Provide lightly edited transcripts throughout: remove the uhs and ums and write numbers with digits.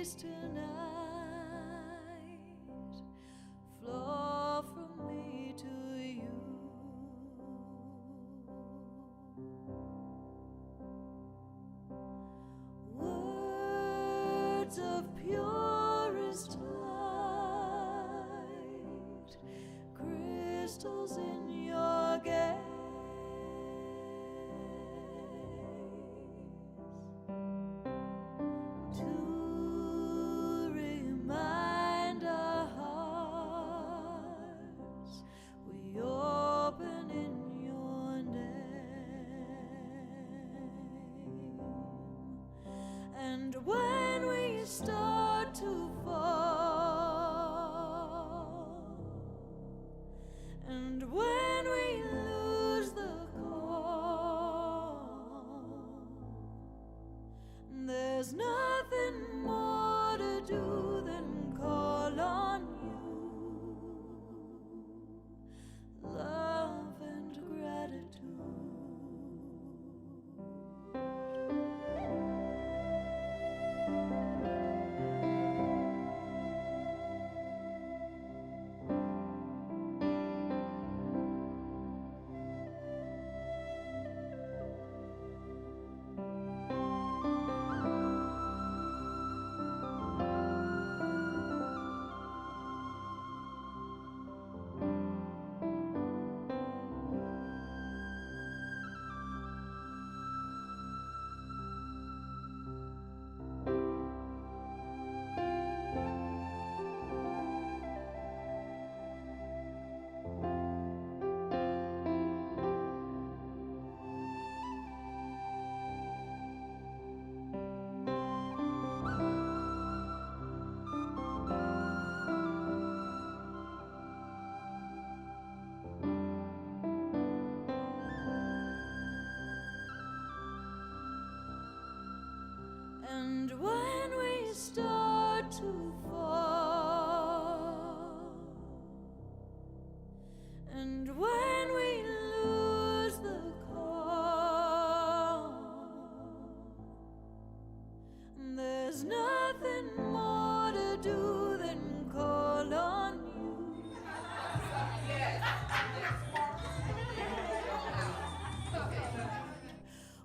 peace tonight flow from me to you. Words of purest light, crystals in your gaze, to remind our hearts we open in your name. And when we start to fall, and when we lose the call, there's nothing more to do than call on you, love and gratitude. And when we start to fall, and when we lose the call, there's nothing more to do than call on you.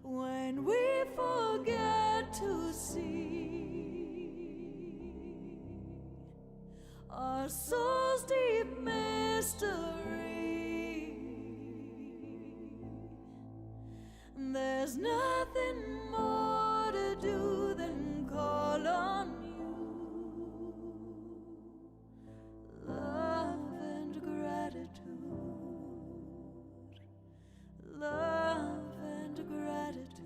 When we forget to see our soul's deep mystery, there's nothing more to do than call on you, love and gratitude, love and gratitude.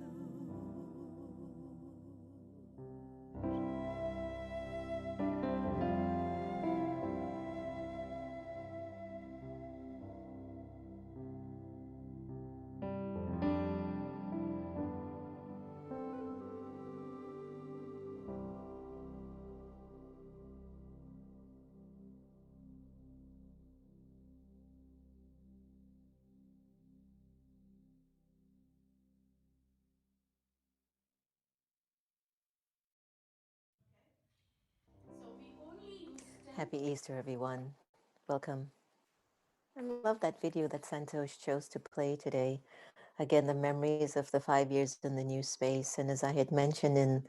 Happy Easter, everyone. Welcome. I love that video that Santosh chose to play today. Again, the memories of the 5 years in the new space. And as I had mentioned in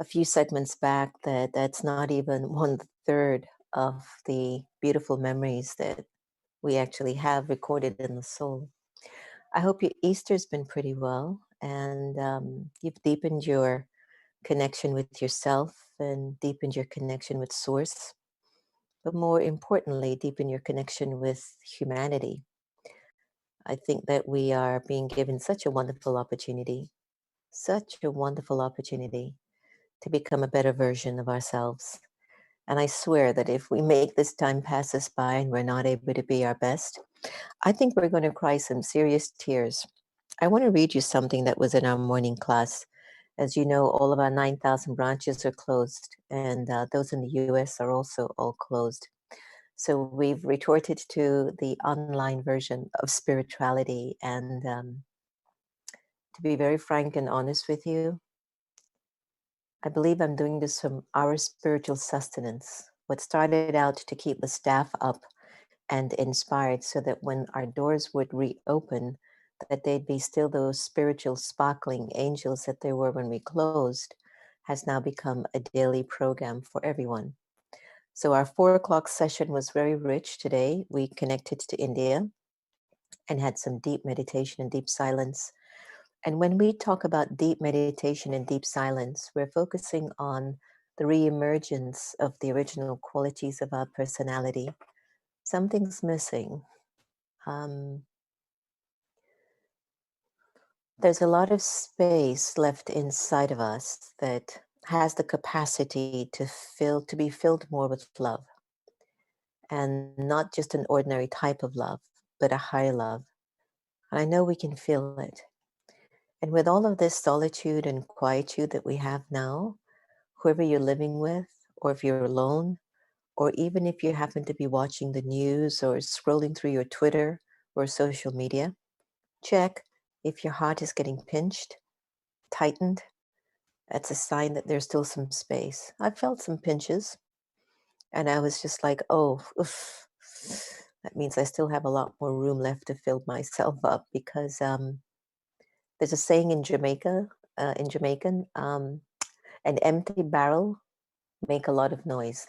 a few segments back, that's not even 1/3 of the beautiful memories that we actually have recorded in the soul. I hope your Easter's been pretty well, and you've deepened your connection with yourself and deepened your connection with Source, but more importantly, deepen your connection with humanity. I think that we are being given such a wonderful opportunity to become a better version of ourselves. And I swear that if we make this time pass us by and we're not able to be our best, I think we're going to cry some serious tears. I want to read you something that was in our morning class. As you know, all of our 9,000 branches are closed, and those in the US are also all closed. So we've retorted to the online version of spirituality. And to be very frank and honest with you, I believe I'm doing this from our spiritual sustenance. What started out to keep the staff up and inspired so that when our doors would reopen, that they'd be still those spiritual sparkling angels that they were when we closed, has now become a daily program for everyone. So our 4 o'clock session was very rich today. We connected to India and had some deep meditation and deep silence. And when we talk about deep meditation and deep silence, we're focusing on the reemergence of the original qualities of our personality. Something's missing. Um, there's a lot of space left inside of us that has the capacity to be filled more with love, and not just an ordinary type of love, but a higher love. And I know we can feel it. And with all of this solitude and quietude that we have now, whoever you're living with, or if you're alone, or even if you happen to be watching the news or scrolling through your Twitter or social media, check if your heart is getting pinched, tightened. That's a sign that there's still some space. I felt some pinches, and I was just like, oh, oof. That means I still have a lot more room left to fill myself up, because there's a saying in Jamaican, an empty barrel make a lot of noise.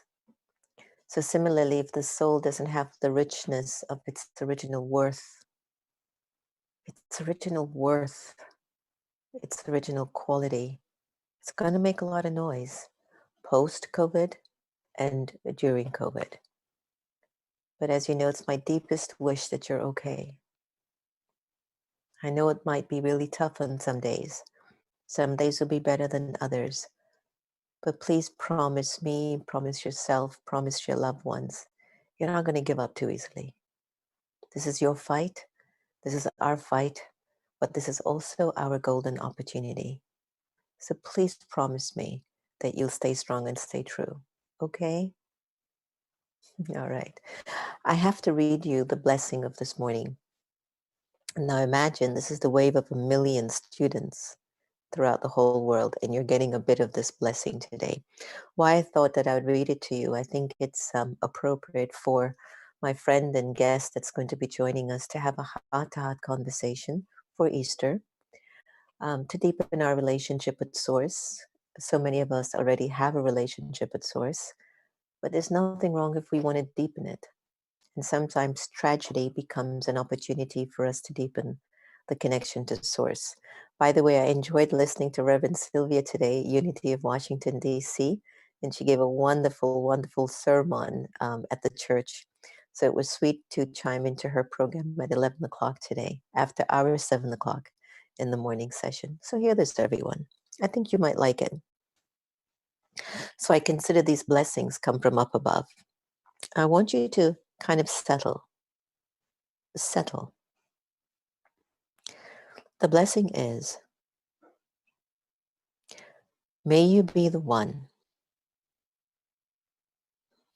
So similarly, if the soul doesn't have the richness of its original quality, it's going to make a lot of noise post-COVID and during COVID. But as you know, it's my deepest wish that you're okay. I know it might be really tough on some days. Some days will be better than others. But please promise me, promise yourself, promise your loved ones, you're not going to give up too easily. This is your fight. This is our fight. But this is also our golden opportunity. So please promise me that you'll stay strong and stay true. Okay? All right. I have to read you the blessing of this morning. Now imagine this is the wave of 1 million students throughout the whole world, and you're getting a bit of this blessing today. Why I thought that I would read it to you, I think it's appropriate for my friend and guest that's going to be joining us to have a heart-to-heart conversation for Easter, to deepen our relationship with Source. So many of us already have a relationship with Source, but there's nothing wrong if we want to deepen it. And sometimes tragedy becomes an opportunity for us to deepen the connection to Source. By the way, I enjoyed listening to Reverend Sylvia today, Unity of Washington, D.C., and she gave a wonderful, wonderful sermon at the church. So it was sweet to chime into her program at 11 o'clock today, after our 7 o'clock in the morning session. So hear this, everyone. I think you might like it. So I consider these blessings come from up above. I want you to kind of settle. The blessing is, may you be the one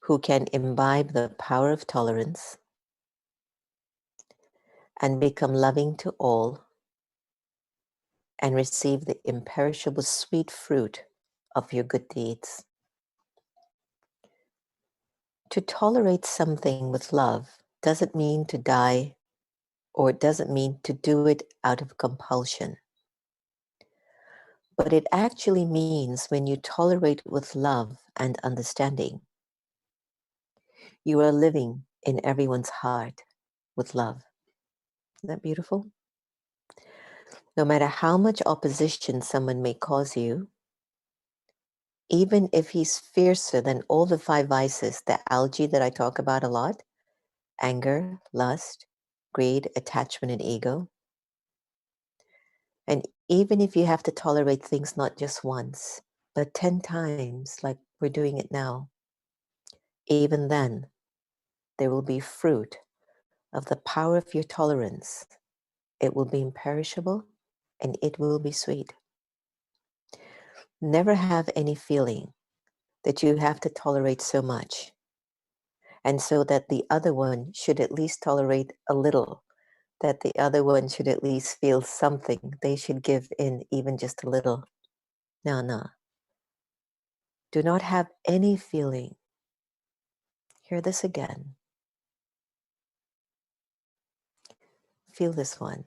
who can imbibe the power of tolerance and become loving to all and receive the imperishable sweet fruit of your good deeds. To tolerate something with love doesn't mean to die, or it doesn't mean to do it out of compulsion. But it actually means when you tolerate with love and understanding, you are living in everyone's heart with love. Isn't that beautiful? No matter how much opposition someone may cause you, even if he's fiercer than all the 5 vices, the algae that I talk about a lot, anger, lust, greed, attachment, and ego. And even if you have to tolerate things not just once, but 10 times like we're doing it now, even then, there will be fruit of the power of your tolerance. It will be imperishable and it will be sweet. Never have any feeling that you have to tolerate so much, and so that the other one should at least tolerate a little, that the other one should at least feel something. They should give in even just a little. No. Do not have any feeling. Hear this again. Feel this one.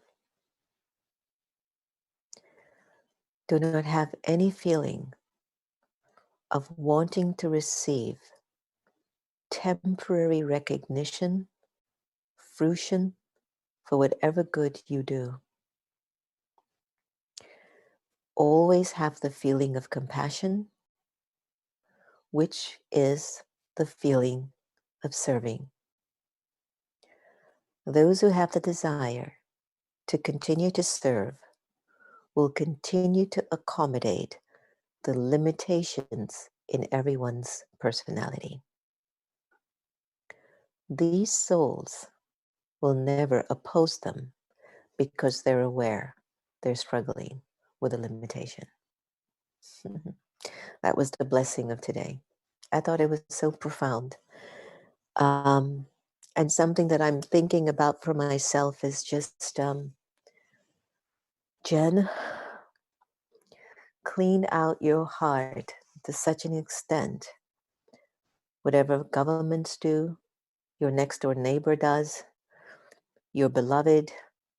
Do not have any feeling of wanting to receive temporary recognition, fruition for whatever good you do. Always have the feeling of compassion, which is the feeling of serving. Those who have the desire to continue to serve will continue to accommodate the limitations in everyone's personality. These souls will never oppose them because they're aware they're struggling with a limitation. That was the blessing of today. I thought it was so profound. And something that I'm thinking about for myself is just, Jen, clean out your heart to such an extent. Whatever governments do, your next door neighbor does, your beloved,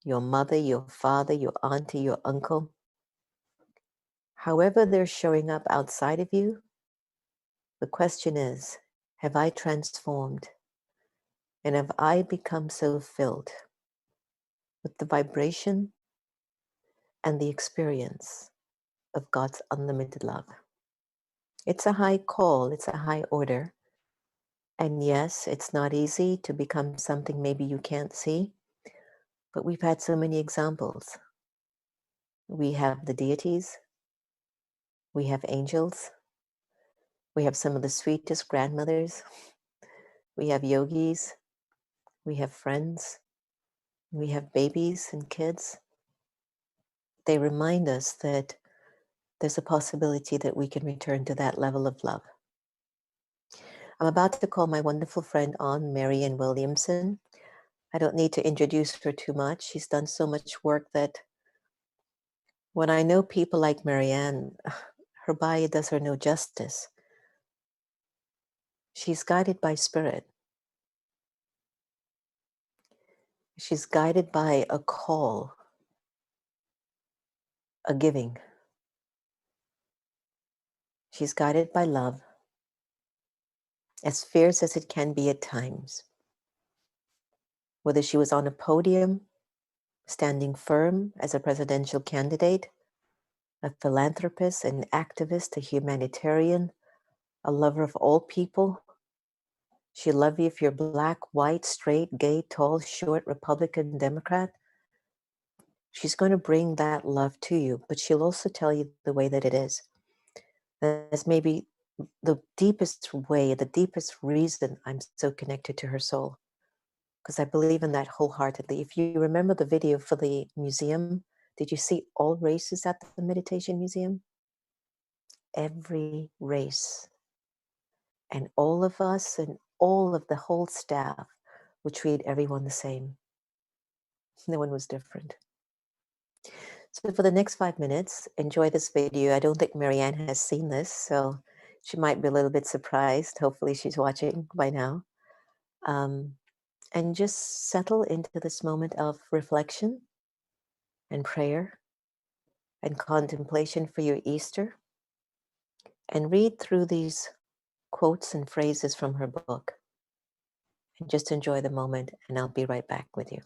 your mother, your father, your auntie, your uncle, however they're showing up outside of you, the question is, have I transformed? And have I become so filled with the vibration and the experience of God's unlimited love? It's a high call, it's a high order. And yes, it's not easy to become something maybe you can't see, but we've had so many examples. We have the deities, we have angels, we have some of the sweetest grandmothers, we have yogis, we have friends, we have babies and kids. They remind us that there's a possibility that we can return to that level of love. I'm about to call my wonderful friend on, Marianne Williamson. I don't need to introduce her too much. She's done so much work that when I know people like Marianne, her bio does her no justice. She's guided by spirit. She's guided by a call, a giving. She's guided by love, as fierce as it can be at times. Whether she was on a podium, standing firm as a presidential candidate, a philanthropist, an activist, a humanitarian, a lover of all people. She'll love you if you're black, white, straight, gay, tall, short, Republican, Democrat. She's going to bring that love to you, but she'll also tell you the way that it is. That's maybe the deepest way, the deepest reason I'm so connected to her soul, because I believe in that wholeheartedly. If you remember the video for the museum, did you see all races at the Meditation Museum? Every race. And all of us and all of the whole staff would treat everyone the same. No one was different. So for the next 5 minutes, enjoy this video. I don't think Marianne has seen this, so she might be a little bit surprised. Hopefully she's watching by now. And just settle into this moment of reflection and prayer and contemplation for your Easter. And read through these quotes and phrases from her book. And just enjoy the moment, and I'll be right back with you.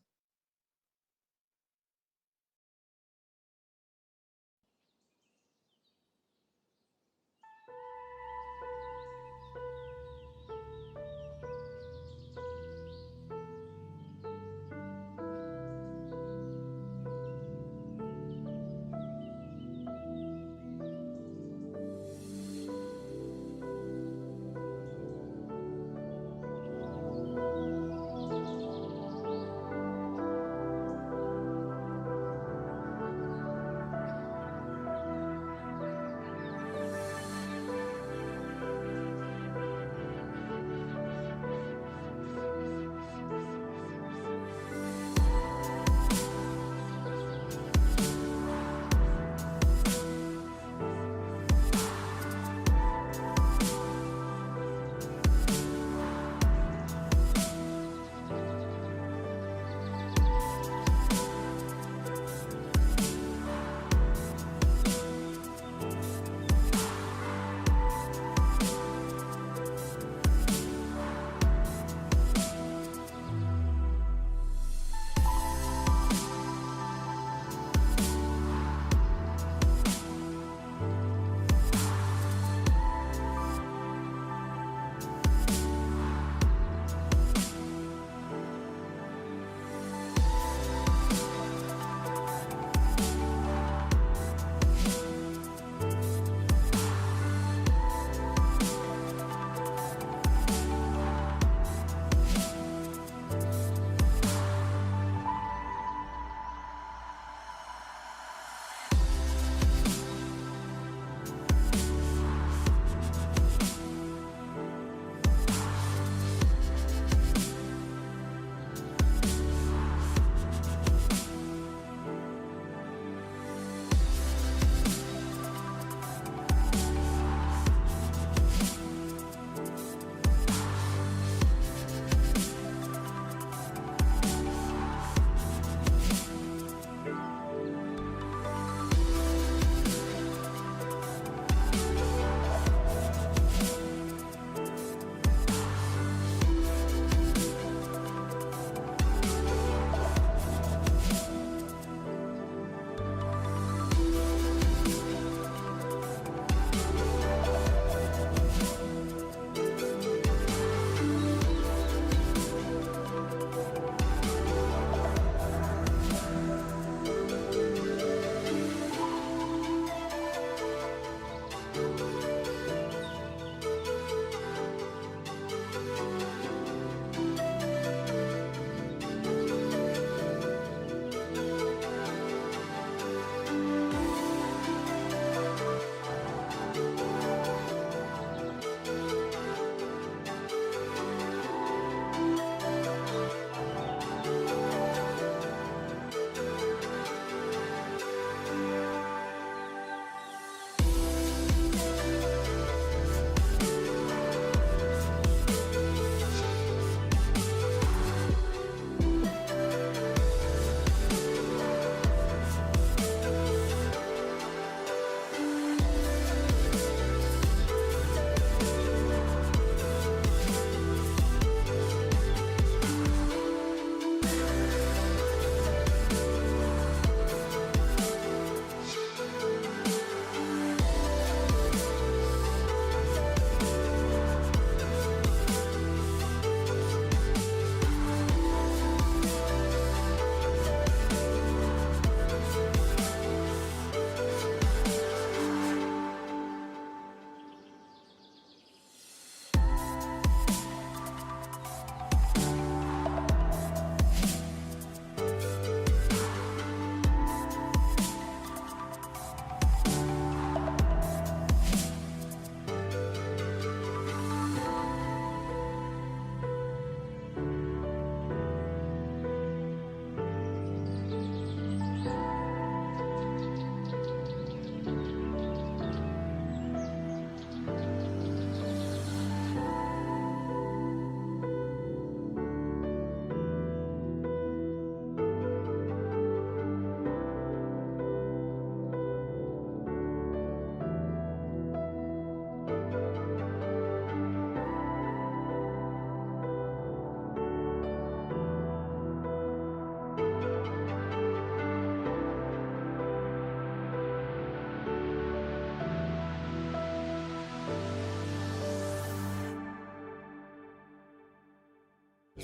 I'm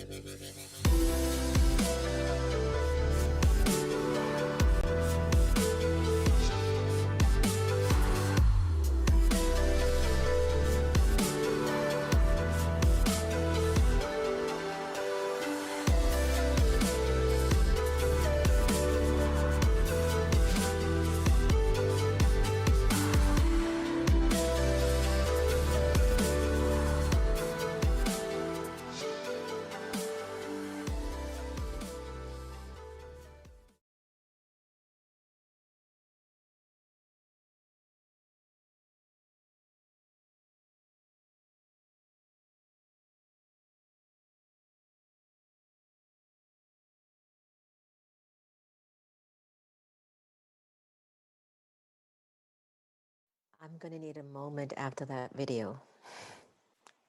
going to need a moment after that video.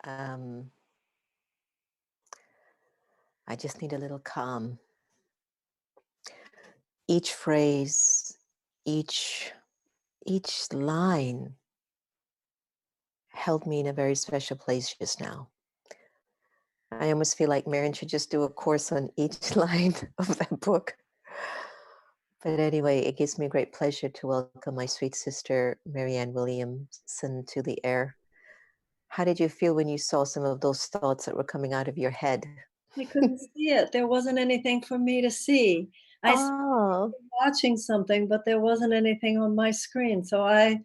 I just need a little calm. Each phrase, each line held me in a very special place just now. I almost feel like Marianne should just do a course on each line of that book. But anyway, it gives me great pleasure to welcome my sweet sister, Marianne Williamson, to the air. How did you feel when you saw some of those thoughts that were coming out of your head? I couldn't see it. There wasn't anything for me to see. I was Oh, watching something, but there wasn't anything on my screen. So I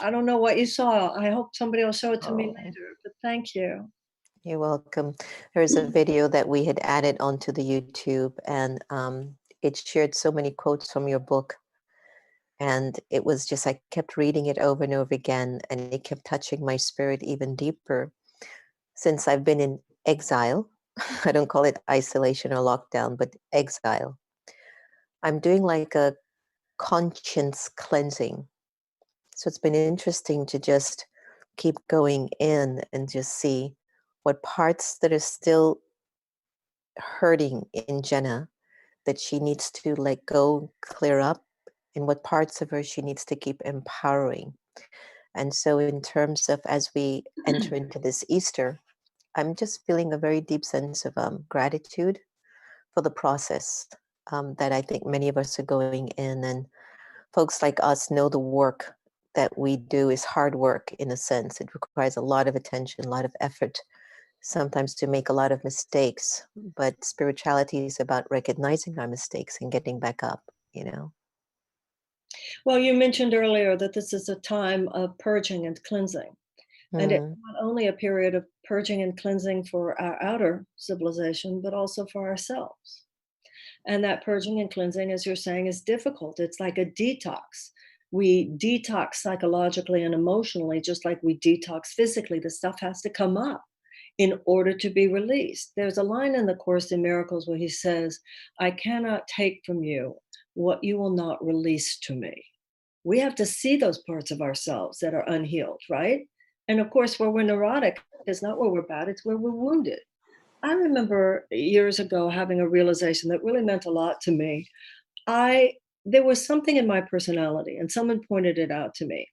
don't know what you saw. I hope somebody will show it to me oh, later. But thank you. you're welcome. There's a video that we had added onto the YouTube, and it shared so many quotes from your book. And it was just, I kept reading it over and over again, and it kept touching my spirit even deeper. Since I've been in exile, I don't call it isolation or lockdown, but exile, I'm doing like a conscience cleansing. So it's been interesting to just keep going in and just see what parts that are still hurting in Jenna that she needs to let go, clear up, and what parts of her she needs to keep empowering. And so, in terms of as we enter into this Easter, I'm just feeling a very deep sense of gratitude for the process that I think many of us are going in. And folks like us know the work that we do is hard work in a sense. It requires a lot of attention, a lot of effort, sometimes to make a lot of mistakes. But spirituality is about recognizing our mistakes and getting back up, you know. Well, you mentioned earlier that this is a time of purging and cleansing. And it's Mm. not only a period of purging and cleansing for our outer civilization, but also for ourselves. And that purging and cleansing, as you're saying, is difficult. It's like a detox. We detox psychologically and emotionally, just like we detox physically. The stuff has to come up in order to be released. There's a line in the Course in Miracles where he says, I cannot take from you what you will not release to me. We have to see those parts of ourselves that are unhealed, right? And of course, where we're neurotic is not where we're bad, it's where we're wounded. I remember years ago having a realization that really meant a lot to me. There was something in my personality, and someone pointed it out to me.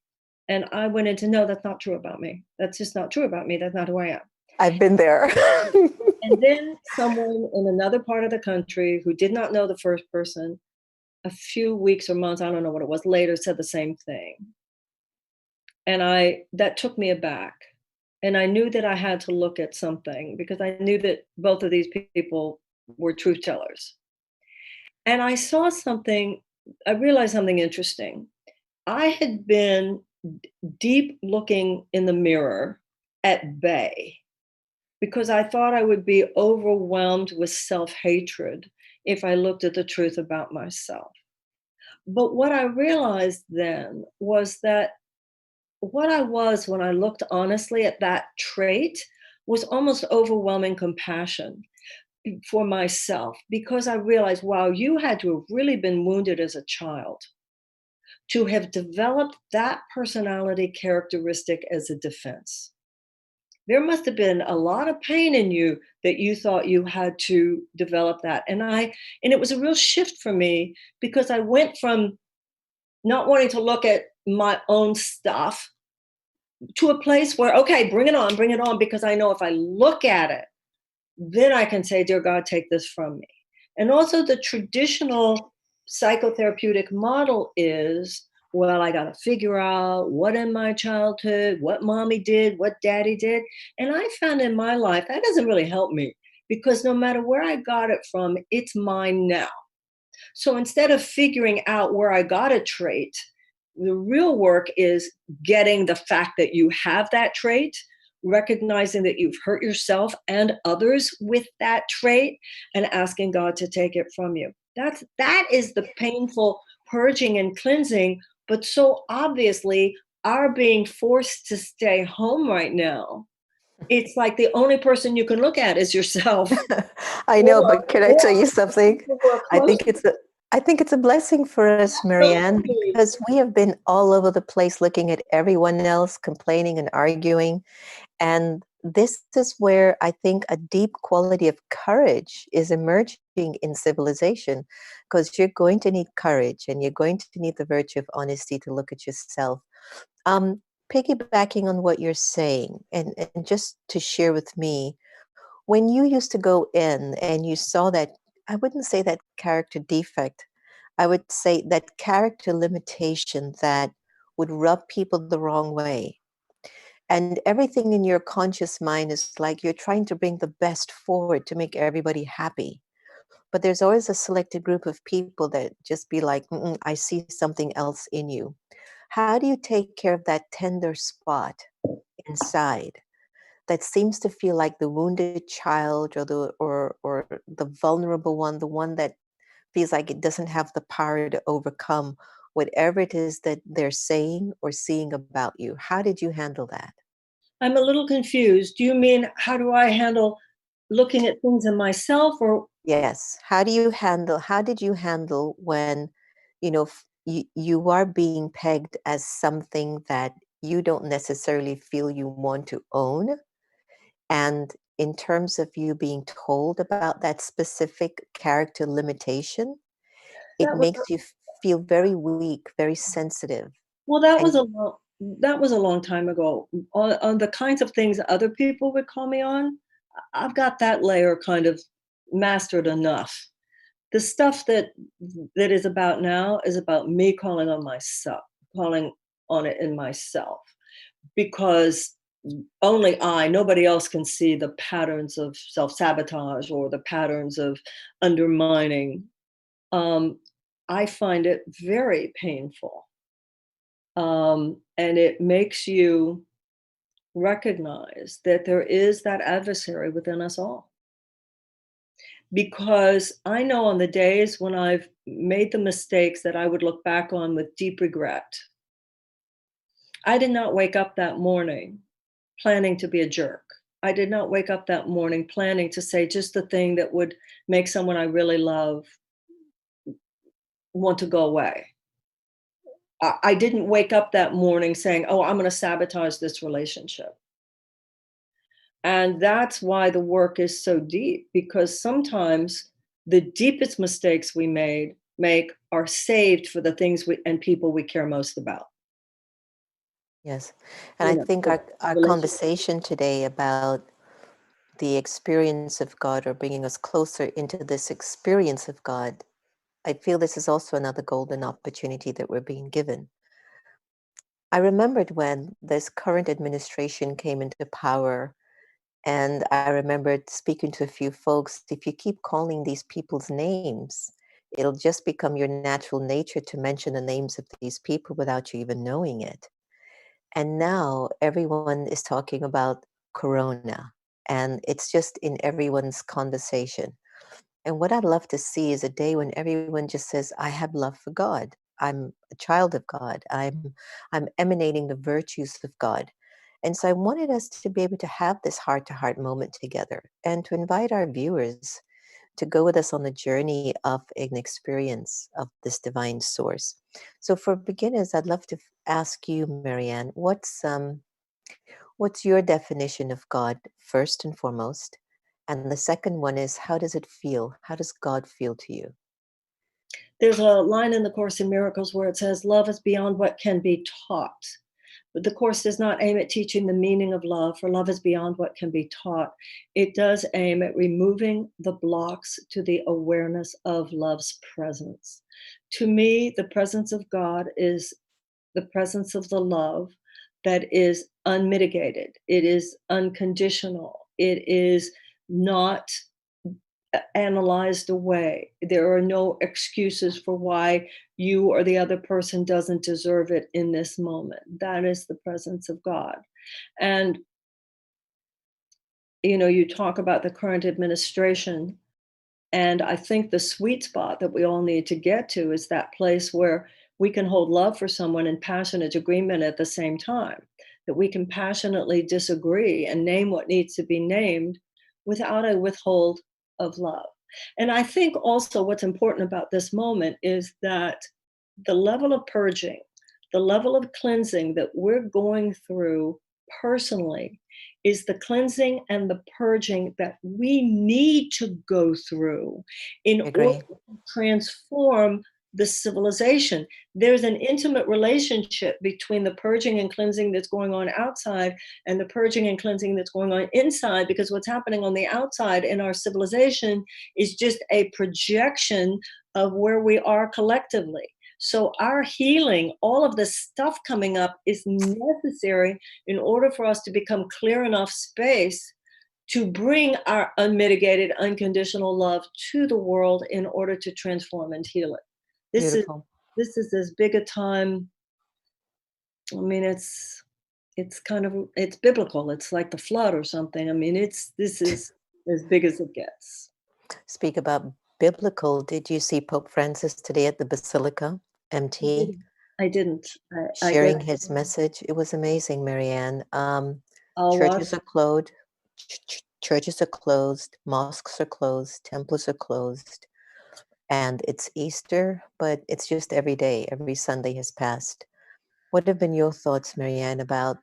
And I went into, no, that's not true about me. That's just not true about me. That's not who I am. I've been there. And then someone in another part of the country who did not know the first person, a few weeks or months, I don't know what it was, later said the same thing. And that took me aback. And I knew that I had to look at something because I knew that both of these people were truth tellers. And I saw something, I realized something interesting. I had been deep looking in the mirror at bay because I thought I would be overwhelmed with self-hatred if I looked at the truth about myself. But what I realized then was that what I was when I looked honestly at that trait was almost overwhelming compassion for myself because I realized, wow, you had to have really been wounded as a child to have developed that personality characteristic as a defense. There must have been a lot of pain in you that you thought you had to develop that. And it was a real shift for me because I went from not wanting to look at my own stuff to a place where, okay, bring it on, because I know if I look at it, then I can say, dear God, take this from me. And also the traditional psychotherapeutic model is, well, I got to figure out what in my childhood, what mommy did, what daddy did. And I found in my life that doesn't really help me, because no matter where I got it from, it's mine now. So instead of figuring out where I got a trait, the real work is getting the fact that you have that trait, recognizing that you've hurt yourself and others with that trait, and asking God to take it from you. That is the painful purging and cleansing. But so obviously, our being forced to stay home right now, it's like the only person you can look at is yourself. I know, but can I Or tell you something? people who are I close think to it's a I think it's a blessing for us, Marianne, you. because we have been all over the place looking at everyone else complaining and arguing. And this is where I think a deep quality of courage is emerging in civilization, because you're going to need courage and you're going to need the virtue of honesty to look at yourself. Um, Piggybacking on what you're saying, and just to share with me, when you used to go in and you saw that, I wouldn't say that character defect, I would say that character limitation that would rub people the wrong way. And everything in your conscious mind is like you're trying to bring the best forward to make everybody happy. But there's always a selected group of people that just be like, "Mm-mm, I see something else in you." How do you take care of that tender spot inside that seems to feel like the wounded child, or the vulnerable one, the one that feels like it doesn't have the power to overcome whatever it is that they're saying or seeing about you? How did you handle that? I'm a little confused. Do you mean, how do I handle looking at things in myself, or Yes. How did you handle when, you are being pegged as something that you don't necessarily feel you want to own? And in terms of you being told about that specific character limitation, it that was makes you feel very weak, very sensitive. well, And that was a long time ago. On the kinds of things other people would call me on, I've got that layer kind of mastered enough. The stuff that is about now is about me calling on myself, calling on it in myself, because only nobody else can see the patterns of self-sabotage or the patterns of undermining. um, I find it very painful. And it makes you recognize that there is that adversary within us all. Because I know on the days when I've made the mistakes that I would look back on with deep regret, I did not wake up that morning planning to be a jerk. I did not wake up that morning planning to say just the thing that would make someone I really love want to go away. I didn't wake up that morning saying, oh, I'm going to sabotage this relationship. And that's why the work is so deep, because sometimes the deepest mistakes we make are saved for the things and people we care most about. yes, and I You know, think the our relationship. conversation today about the experience of God, or bringing us closer into this experience of God, I feel this is also another golden opportunity that we're being given. I remembered when this current administration came into power, and I remembered speaking to a few folks. If you keep calling these people's names, it'll just become your natural nature to mention the names of these people without you even knowing it. And now everyone is talking about Corona, and it's just in everyone's conversation. And what I'd love to see is a day when everyone just says, I have love for God. I'm a child of God. I'm emanating the virtues of God. And so I wanted us to be able to have this heart-to-heart moment together, and to invite our viewers to go with us on the journey of an experience of this divine source. So for beginners, I'd love to ask you, Marianne, what's your definition of God first and foremost? And the second one is, how does it feel? How does God feel to you? There's a line in the Course in Miracles where it says, love is beyond what can be taught. But the Course does not aim at teaching the meaning of love, for love is beyond what can be taught. It does aim at removing the blocks to the awareness of love's presence. To me, the presence of God is the presence of the love that is unmitigated. It is unconditional. It is not analyzed away. There are no excuses for why you or the other person doesn't deserve it in this moment. That is the presence of God. And, you talk about the current administration. And I think the sweet spot that we all need to get to is that place where we can hold love for someone in passionate agreement at the same time, that we can passionately disagree and name what needs to be named without a withhold of love. And I think also what's important about this moment is that the level of purging, the level of cleansing that we're going through personally is the cleansing and the purging that we need to go through in order to transform the civilization. There's an intimate relationship between the purging and cleansing that's going on outside and the purging and cleansing that's going on inside, because what's happening on the outside in our civilization is just a projection of where we are collectively. So our healing, all of the stuff coming up is necessary in order for us to become clear enough space to bring our unmitigated, unconditional love to the world in order to transform and heal it. Beautiful. This is as big a time. I mean, it's biblical. It's like the flood or something. I mean, this is as big as it gets. Speak about biblical. Did you see Pope Francis today at the Basilica, MT? I didn't. Sharing his message. It was amazing, Marianne. Churches are closed. Churches are closed. Mosques are closed. Temples are closed. And it's Easter, but it's just every day. Every Sunday has passed. What have been your thoughts, Marianne, about,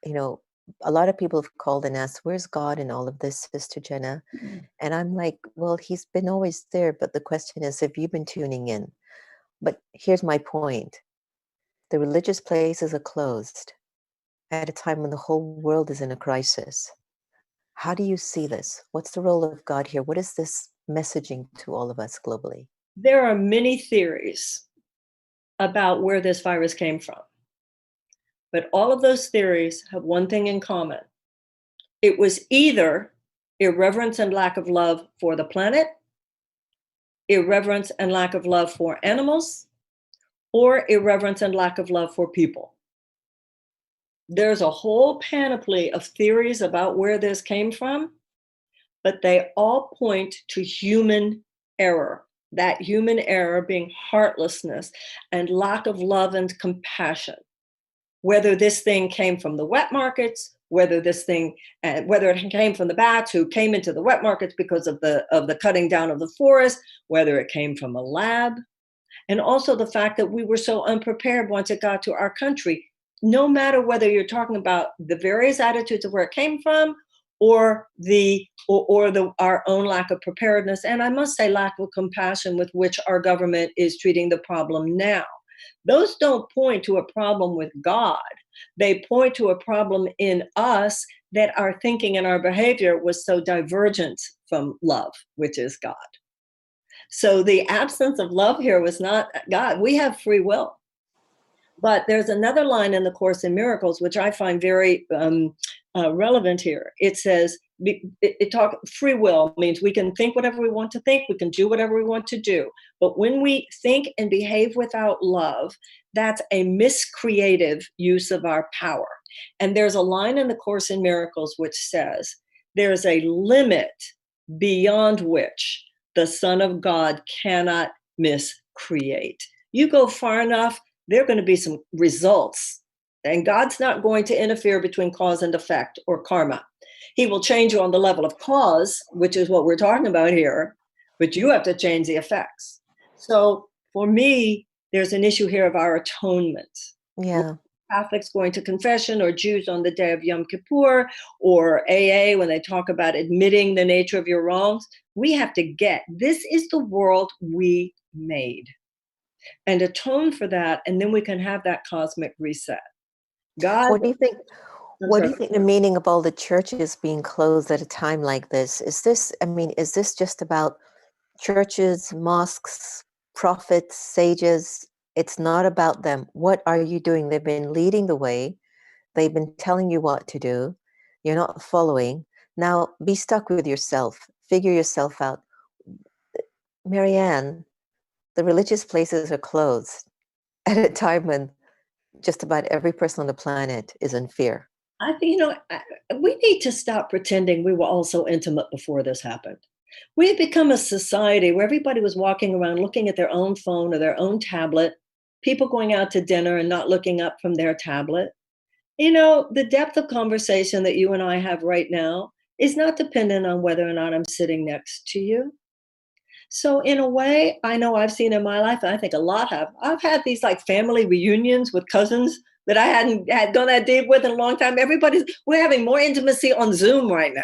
a lot of people have called and asked, where's God in all of this, Sister Jenna? And I'm like, well, he's been always there. But the question is, have you been tuning in? But here's my point. The religious places are closed at a time when the whole world is in a crisis. How do you see this? What's the role of God here? What is this messaging to all of us globally? There are many theories about where this virus came from. But all of those theories have one thing in common. It was either irreverence and lack of love for the planet, irreverence and lack of love for animals, or irreverence and lack of love for people. There's a whole panoply of theories about where this came from, but they all point to human error. That human error being heartlessness and lack of love and compassion. Whether this thing came from the wet markets, whether it came from the bats who came into the wet markets because of the cutting down of the forest, whether it came from a lab, and also the fact that we were so unprepared once it got to our country. No matter whether you're talking about the various attitudes of where it came from, or our own lack of preparedness, and I must say lack of compassion with which our government is treating the problem now. Those don't point to a problem with God. They point to a problem in us that our thinking and our behavior was so divergent from love, which is God. So the absence of love here was not God. We have free will. But there's another line in the Course in Miracles, which I find very relevant here. It says, free will means we can think whatever we want to think, we can do whatever we want to do. But when we think and behave without love, that's a miscreative use of our power. And there's a line in the Course in Miracles which says, there's a limit beyond which the Son of God cannot miscreate. You go far enough, there are going to be some results. And God's not going to interfere between cause and effect or karma. He will change you on the level of cause, which is what we're talking about here, but you have to change the effects. So for me, there's an issue here of our atonement. Yeah. Catholics going to confession, or Jews on the day of Yom Kippur, or AA when they talk about admitting the nature of your wrongs. We have to this is the world we made, and atone for that, and then we can have that cosmic reset. God, What do you think? I'm What do sorry. you think the meaning of all the churches being closed at a time like this? Is this, I mean, is this just about churches, mosques, prophets, sages? It's not about them. What are you doing? They've been leading the way. They've been telling you what to do. You're not following. Now be stuck with yourself. Figure yourself out. Marianne, the religious places are closed at a time when just about every person on the planet is in fear. I think, we need to stop pretending we were all so intimate before this happened. We had become a society where everybody was walking around looking at their own phone or their own tablet, people going out to dinner and not looking up from their tablet. The depth of conversation that you and I have right now is not dependent on whether or not I'm sitting next to you. So in a way, I know I've seen in my life, and I think a lot have. I've had these like family reunions with cousins that I hadn't had done that deep with in a long time. We're having more intimacy on Zoom right now.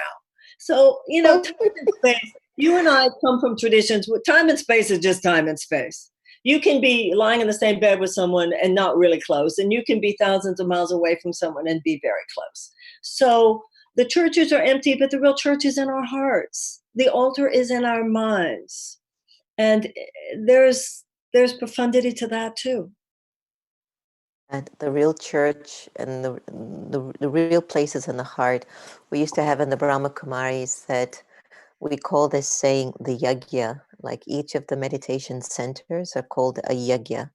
So, time and space, you and I come from traditions where time and space is just time and space. You can be lying in the same bed with someone and not really close, and you can be thousands of miles away from someone and be very close. So the churches are empty, but the real church is in our hearts. The altar is in our minds. And there's profundity to that too. And the real church and the real places in the heart. We used to have in the Brahma Kumaris that we call this saying the yagya, like each of the meditation centers are called a yagya.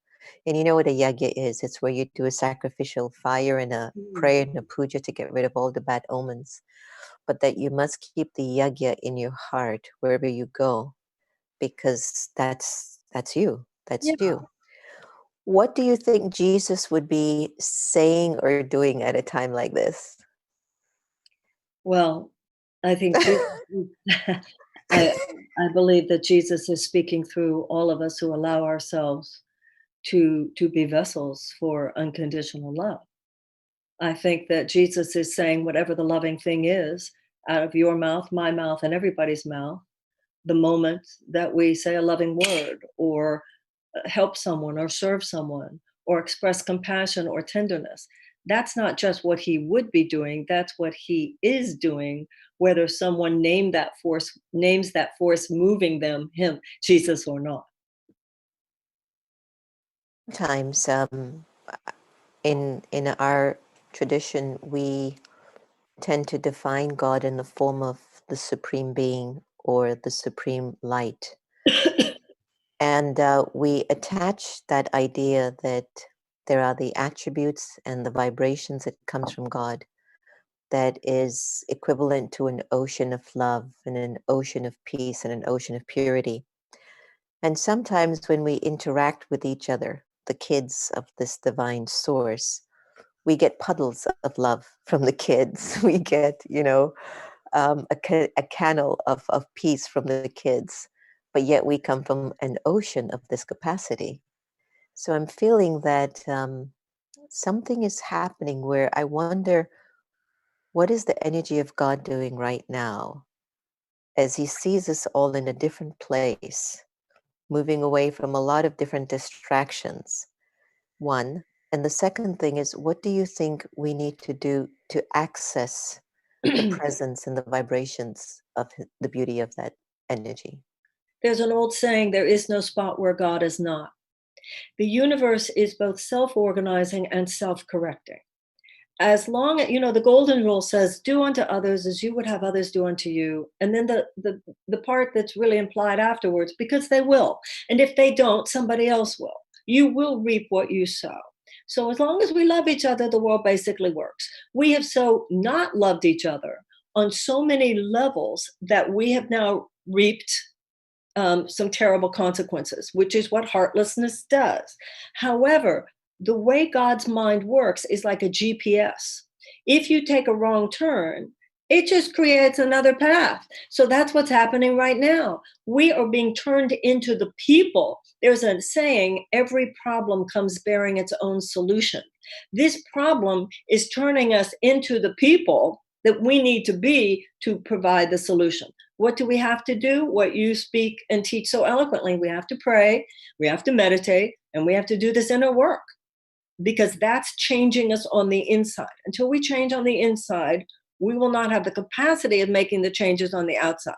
And you know what a yagya is? It's where you do a sacrificial fire and a prayer and a puja to get rid of all the bad omens. But that you must keep the yagya in your heart wherever you go, because that's you. That's Yeah. you. What do you think Jesus would be saying or doing at a time like this? Well, I think I believe that Jesus is speaking through all of us who allow ourselves to be vessels for unconditional love. I think that Jesus is saying whatever the loving thing is out of your mouth, my mouth, and everybody's mouth, the moment that we say a loving word or help someone or serve someone or express compassion or tenderness. That's not just what he would be doing, that's what he is doing, whether someone names that force moving them, him, Jesus, or not. Sometimes in our tradition, we tend to define God in the form of the supreme being or the supreme light. And we attach that idea that there are the attributes and the vibrations that comes from God that is equivalent to an ocean of love and an ocean of peace and an ocean of purity. And sometimes when we interact with each other, the kids of this divine source, we get puddles of love from the kids. We get, a canal of peace from the kids, but yet we come from an ocean of this capacity. So I'm feeling that something is happening where I wonder, what is the energy of God doing right now as he sees us all in a different place, moving away from a lot of different distractions? One. And the second thing is, what do you think we need to do to access the presence and the vibrations of the beauty of that energy? There's an old saying, there is no spot where God is not. The universe is both self-organizing and self-correcting. As long as, the golden rule says, do unto others as you would have others do unto you. And then the part that's really implied afterwards, because they will. And if they don't, somebody else will. You will reap what you sow. So as long as we love each other, the world basically works. We have so not loved each other on so many levels that we have now reaped some terrible consequences, which is what heartlessness does. However, the way God's mind works is like a GPS. If you take a wrong turn, it just creates another path. So that's what's happening right now. We are being turned into the people. There's a saying, every problem comes bearing its own solution. This problem is turning us into the people that we need to be to provide the solution. What do we have to do? What you speak and teach so eloquently. We have to pray, we have to meditate, and we have to do this inner work. because that's changing us on the inside. Until we change on the inside, we will not have the capacity of making the changes on the outside.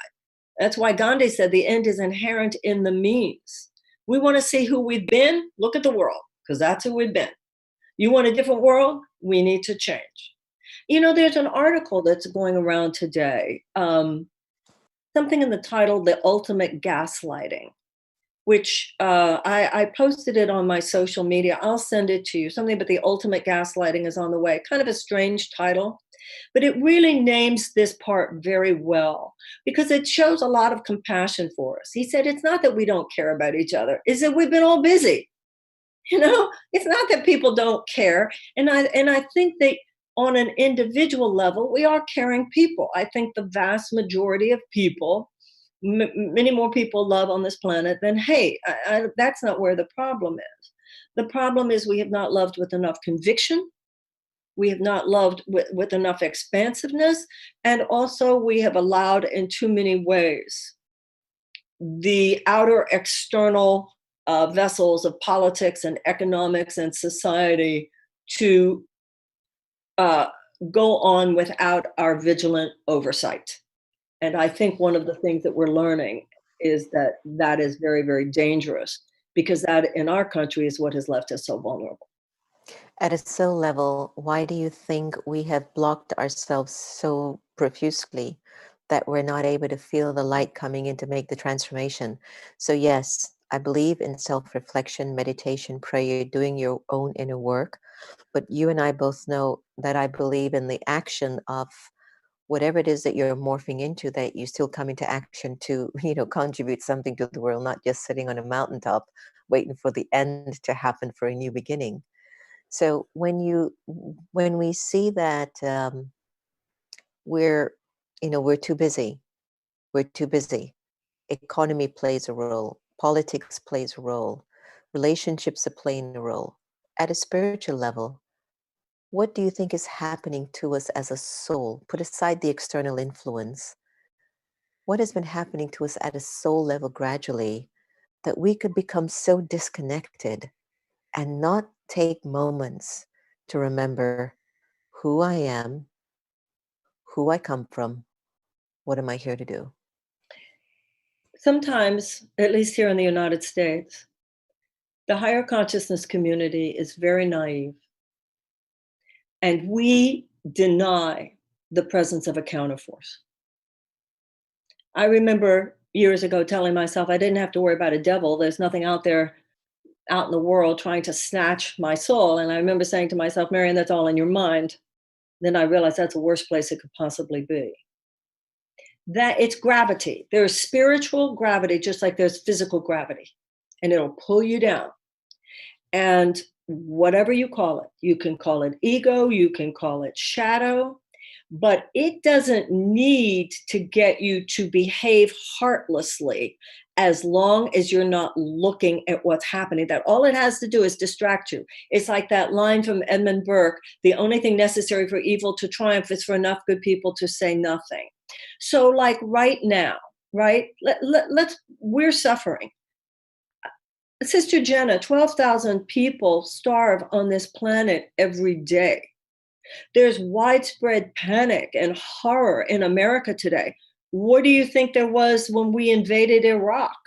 That's why Gandhi said the end is inherent in the means. We want to see who we've been. Look at the world, because that's who we've been. You want a different world? We need to change. You know, there's an article that's going around today, something in the title, The Ultimate Gaslighting, which I posted it on my social media. I'll send it to you. Something about the ultimate gaslighting is on the way. Kind of a strange title, but it really names this part very well because it shows a lot of compassion for us. He said, it's not that we don't care about each other, it's that we've been all busy. You know, it's not that people don't care. And I think that on an individual level, we are caring people. I think the vast majority of people, many more people love on this planet than hate. That's not where the problem is. The problem is we have not loved with enough conviction. We have not loved with enough expansiveness. And also we have allowed in too many ways the outer external vessels of politics and economics and society to go on without our vigilant oversight. And I think one of the things that we're learning is that that is very, very dangerous because that in our country is what has left us so vulnerable. At a soul level, why do you think we have blocked ourselves so profusely that we're not able to feel the light coming in to make the transformation? So yes, I believe in self-reflection, meditation, prayer, doing your own inner work. But you and I both know that I believe in the action of whatever it is that you're morphing into, that you still come into action to, contribute something to the world, not just sitting on a mountaintop waiting for the end to happen for a new beginning. So when we see that we're too busy, economy plays a role, politics plays a role, relationships are playing a role. At a spiritual level, what do you think is happening to us as a soul? Put aside the external influence. What has been happening to us at a soul level gradually that we could become so disconnected and not take moments to remember who I am, who I come from, what am I here to do? Sometimes, at least here in the United States, the higher consciousness community is very naive. And we deny the presence of a counterforce. I remember years ago telling myself I didn't have to worry about a devil. There's nothing out there, out in the world trying to snatch my soul. And I remember saying to myself, Marianne, that's all in your mind. Then I realized that's the worst place it could possibly be. That it's gravity. There's spiritual gravity, just like there's physical gravity, and it'll pull you down. And whatever you can call it ego, you can call it shadow, but it doesn't need to get you to behave heartlessly as long as you're not looking at what's happening. That all it has to do is distract you. It's like that line from Edmund Burke, the only thing necessary for evil to triumph is for enough good people to say nothing. So like right now, right? We're suffering. Sister Jenna, 12,000 people starve on this planet every day. There's widespread panic and horror in America today. What do you think there was when we invaded Iraq?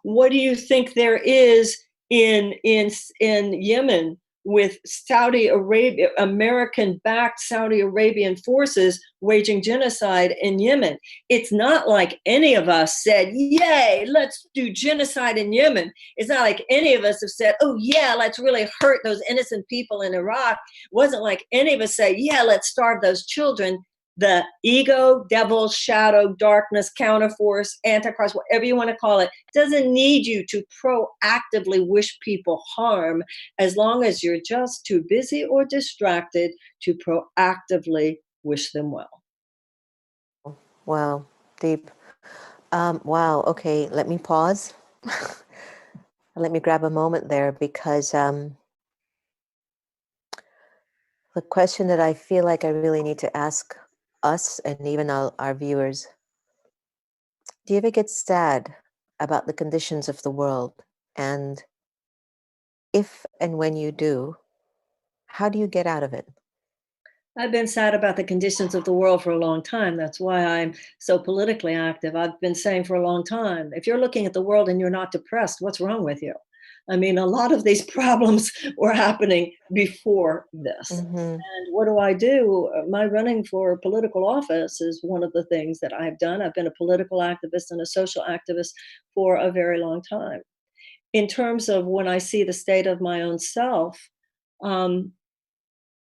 What do you think there is in Yemen with Saudi Arabia, American-backed Saudi Arabian forces waging genocide in Yemen? It's not like any of us said, yay, let's do genocide in Yemen. It's not like any of us have said, oh yeah, let's really hurt those innocent people in Iraq. It wasn't like any of us said, yeah, let's starve those children. The ego, devil, shadow, darkness, counterforce, antichrist, whatever you want to call it, doesn't need you to proactively wish people harm as long as you're just too busy or distracted to proactively wish them well. Wow, deep. Wow, okay, let me pause. Let me grab a moment there because the question that I feel like I really need to ask us and even our viewers, do you ever get sad about the conditions of the world? And if and when you do, How do you get out of it? I've been sad about the conditions of the world for a long time. That's why I'm so politically active. I've been saying for a long time, if you're looking at the world and you're not depressed, what's wrong with you? I mean, a lot of these problems were happening before this. Mm-hmm. And what do I do? My running for political office is one of the things that I've done. I've been a political activist and a social activist for a very long time. In terms of when I see the state of my own self, um,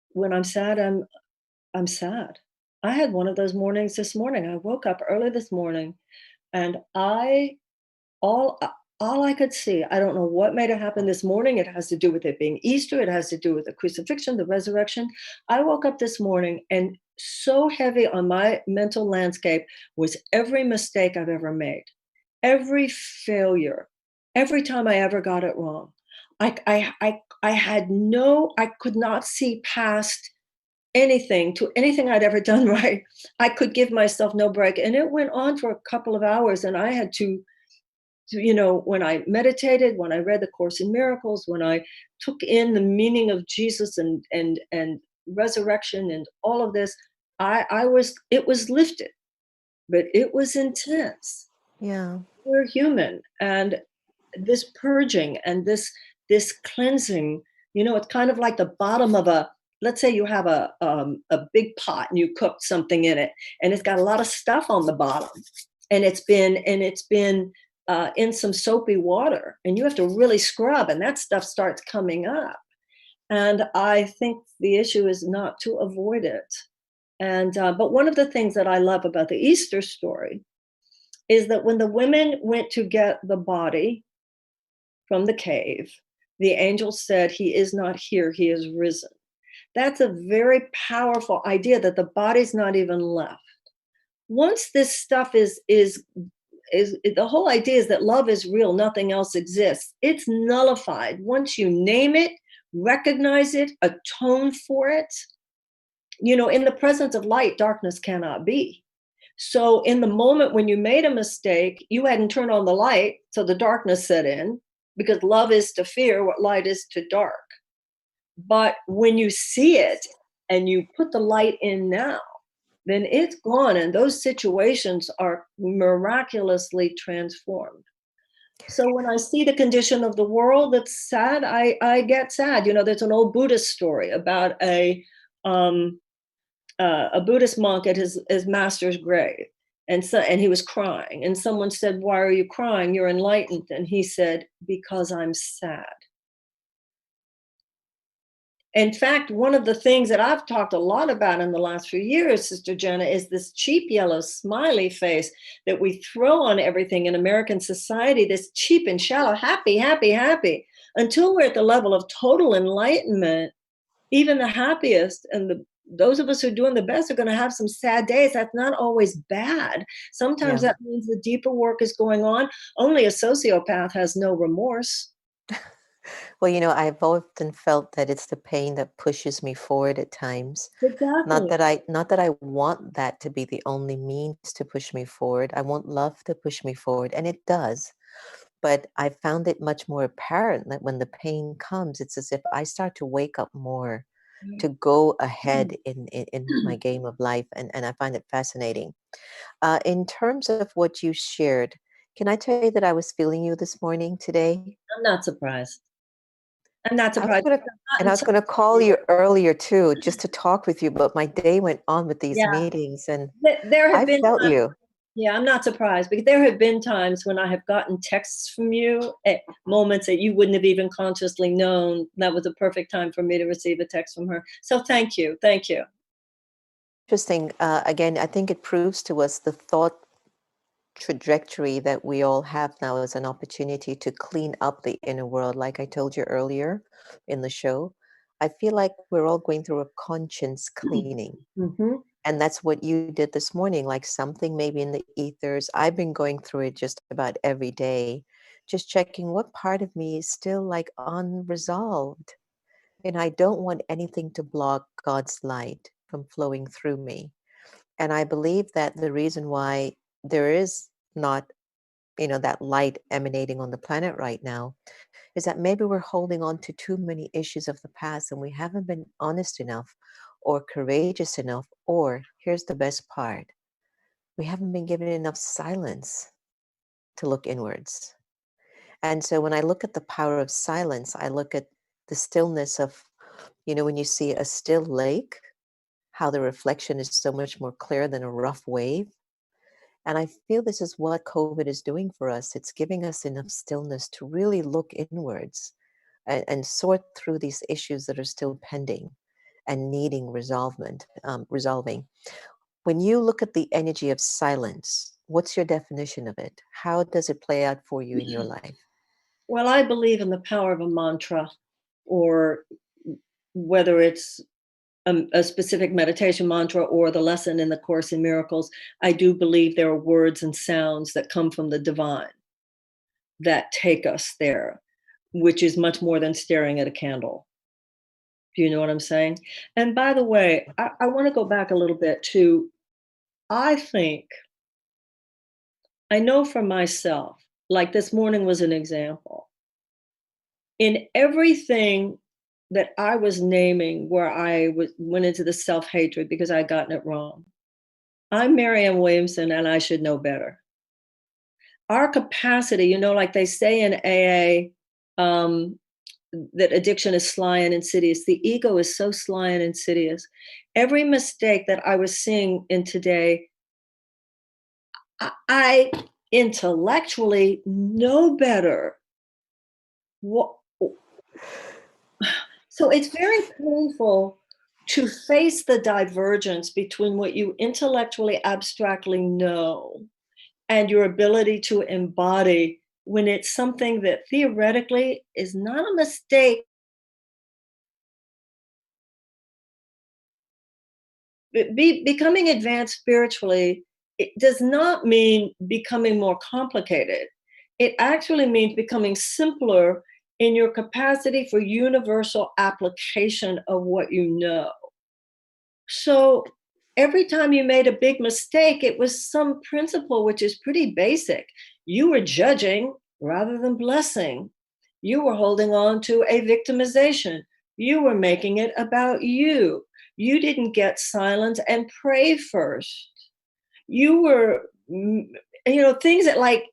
when I'm sad, I'm sad. I had one of those mornings this morning. I woke up early this morning and all all I could see, I don't know what made it happen this morning. It has to do with it being Easter. It has to do with the crucifixion, the resurrection. I woke up this morning and so heavy on my mental landscape was every mistake I've ever made, every failure, every time I ever got it wrong. I could not see past anything I'd ever done right. I could give myself no break. And it went on for a couple of hours. And I had to, when I meditated, when I read the Course in Miracles, when I took in the meaning of Jesus and resurrection and all of this, it was lifted, but it was intense. Yeah. We're human. And this purging and this cleansing, it's kind of like the bottom of let's say you have a big pot and you cooked something in it and it's got a lot of stuff on the bottom and it's been in some soapy water and you have to really scrub and that stuff starts coming up. And I think the issue is not to avoid it. And but one of the things that I love about the Easter story is that when the women went to get the body from the cave, the angel said, "He is not here, he is risen." That's a very powerful idea that the body's not even left. Once this stuff is the whole idea is that love is real, nothing else exists. It's nullified. Once you name it, recognize it, atone for it, in the presence of light, darkness cannot be. So in the moment when you made a mistake, you hadn't turned on the light, so the darkness set in, because love is to fear what light is to dark. But when you see it and you put the light in now, then it's gone and those situations are miraculously transformed. So when I see the condition of the world that's sad, I get sad. There's an old Buddhist story about a Buddhist monk at his master's grave. And he was crying. And someone said, "Why are you crying? You're enlightened." And he said, "Because I'm sad." In fact, one of the things that I've talked a lot about in the last few years, Sister Jenna, is this cheap yellow smiley face that we throw on everything in American society, this cheap and shallow, happy, happy, happy. Until we're at the level of total enlightenment, even the happiest and those of us who are doing the best are going to have some sad days. That's not always bad. Sometimes that means the deeper work is going on. Only a sociopath has no remorse. Well, I've often felt that it's the pain that pushes me forward at times. Exactly. Not that I want that to be the only means to push me forward. I want love to push me forward, and it does. But I found it much more apparent that when the pain comes, it's as if I start to wake up more, to go ahead in my game of life, and I find it fascinating. In terms of what you shared, can I tell you that I was feeling you this morning today? I'm not surprised. I'm not I was surprised. gonna call you earlier too, just to talk with you, but my day went on with these Yeah. meetings, and There have I been felt times, you. yeah, I'm not surprised because there have been times when I have gotten texts from you at moments that you wouldn't have even consciously known that was a perfect time for me to receive a text from her. So thank you. Thank you. Interesting. Again, I think it proves to us the thought trajectory that we all have now as an opportunity to clean up the inner world. Like I told you earlier in the show, I feel like we're all going through a conscience cleaning. Mm-hmm. And that's what you did this morning, like something maybe in the ethers. I've been going through it just about every day, just checking what part of me is still like unresolved. And I don't want anything to block God's light from flowing through me. And I believe that the reason why there is not, that light emanating on the planet right now is that maybe we're holding on to too many issues of the past and we haven't been honest enough or courageous enough, or here's the best part, we haven't been given enough silence to look inwards. And so when I look at the power of silence, I look at the stillness of, when you see a still lake, how the reflection is so much more clear than a rough wave. And I feel this is what COVID is doing for us. It's giving us enough stillness to really look inwards and sort through these issues that are still pending and needing resolving. When you look at the energy of silence, what's your definition of it? How does it play out for you in your life? Well, I believe in the power of a mantra, or whether it's a specific meditation mantra or the lesson in the Course in Miracles. I do believe there are words and sounds that come from the divine that take us there, which is much more than staring at a candle. Do you know what I'm saying? And by the way, I want to go back a little bit to, I know for myself, like this morning was an example. In everything that I was naming where I went into the self-hatred because I'd gotten it wrong, I'm Marianne Williamson and I should know better. Our capacity, like they say in AA, that addiction is sly and insidious. The ego is so sly and insidious. Every mistake that I was seeing in today, I intellectually know better. So it's very painful to face the divergence between what you intellectually, abstractly know and your ability to embody when it's something that theoretically is not a mistake. Becoming advanced spiritually, it does not mean becoming more complicated. It actually means becoming simpler in your capacity for universal application of what you know. So every time you made a big mistake, it was some principle which is pretty basic. You were judging rather than blessing. You were holding on to a victimization. You were making it about you. You didn't get silent and pray first. You were, things that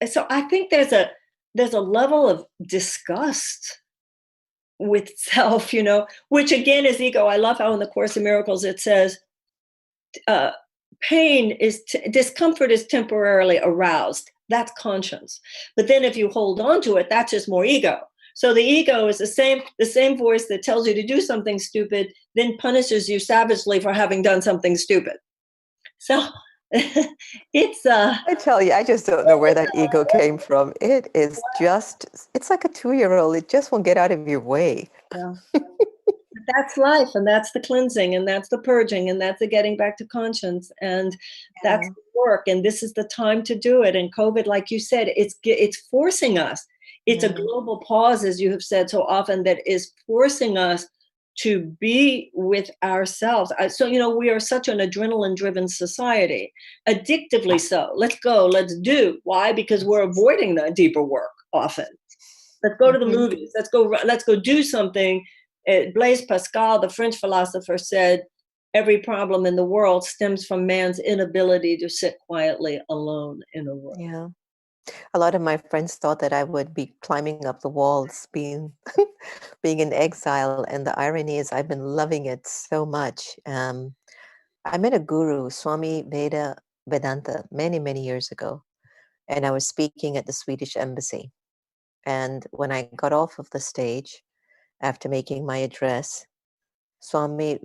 so I think there's a level of disgust with self, which again is ego. I love how in the Course in Miracles it says, discomfort is temporarily aroused. That's conscience. But then if you hold on to it, that's just more ego. So the ego is the same voice that tells you to do something stupid, then punishes you savagely for having done something stupid. So it's I tell you, I just don't know where that ego came from. It's like a 2-year-old. It just won't get out of your way. Yeah. That's life, and that's the cleansing, and that's the purging, and that's the getting back to conscience, and that's the work, and this is the time to do it. And COVID, like you said, it's forcing us. It's a global pause, as you have said so often, that is forcing us to be with ourselves. So, we are such an adrenaline-driven society, addictively so. Let's go, let's do. Why? Because we're avoiding the deeper work often. Let's go to the movies. Let's go do something. Blaise Pascal, the French philosopher, said, every problem in the world stems from man's inability to sit quietly alone in a room. Yeah. A lot of my friends thought that I would be climbing up the walls, being in exile. And the irony is I've been loving it so much. I met a guru, Swami Vedanta, many, many years ago. And I was speaking at the Swedish embassy. And when I got off of the stage, after making my address, Swami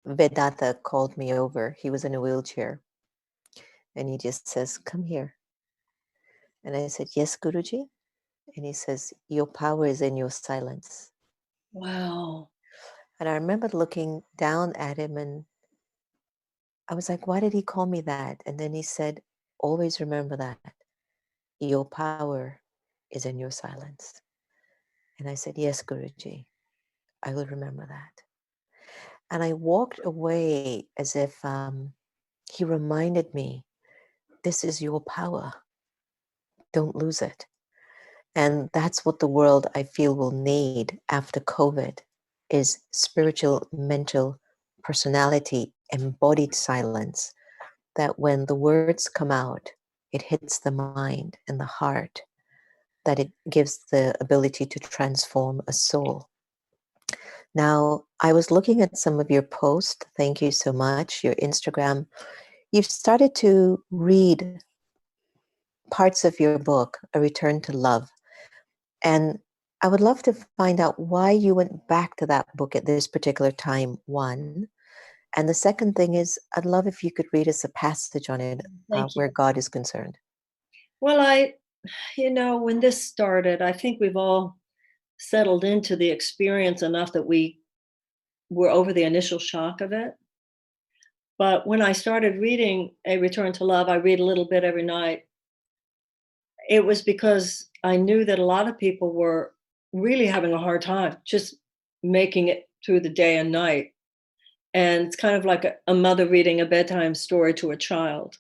Vedanta called me over. He was in a wheelchair. And he just says, come here. And I said, yes, Guruji. And he says, your power is in your silence. Wow. And I remember looking down at him and I was like, why did he call me that? And then he said, always remember that. Your power is in your silence. And I said, yes, Guruji, I will remember that. And I walked away as if he reminded me, this is your power. Don't lose it. And that's what the world, I feel, will need after COVID, is spiritual, mental, personality, embodied silence. That when the words come out, it hits the mind and the heart, that it gives the ability to transform a soul. Now, I was looking at some of your posts. Thank you so much. Your Instagram. You've started to read parts of your book, A Return to Love. And I would love to find out why you went back to that book at this particular time, one. And the second thing is, I'd love if you could read us a passage on it Thank where you. God is concerned. Well, when this started, I think we've all settled into the experience enough that we were over the initial shock of it. But when I started reading A Return to Love, I read a little bit every night. It was because I knew that a lot of people were really having a hard time just making it through the day and night. And it's kind of like a mother reading a bedtime story to a child.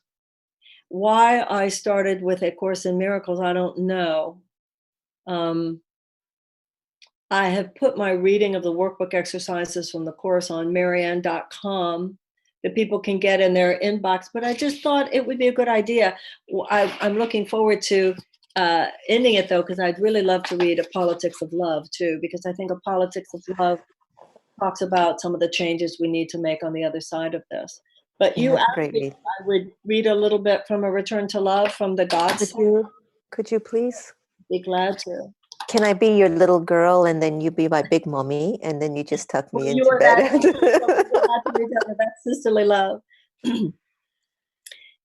Why I started with A Course in Miracles, I don't know. I have put my reading of the workbook exercises from the course on Marianne.com that people can get in their inbox, but I just thought it would be a good idea. I'm looking forward to ending it, though, because I'd really love to read A Politics of Love, too, because I think A Politics of Love talks about some of the changes we need to make on the other side of this. But you Yeah, asked great me read. if I would read a little bit from A Return to Love from the Gods. Could you please? Be glad to. Can I be your little girl and then you be my big mommy and then you just tuck Well, me you into are bed? that. That's sisterly love.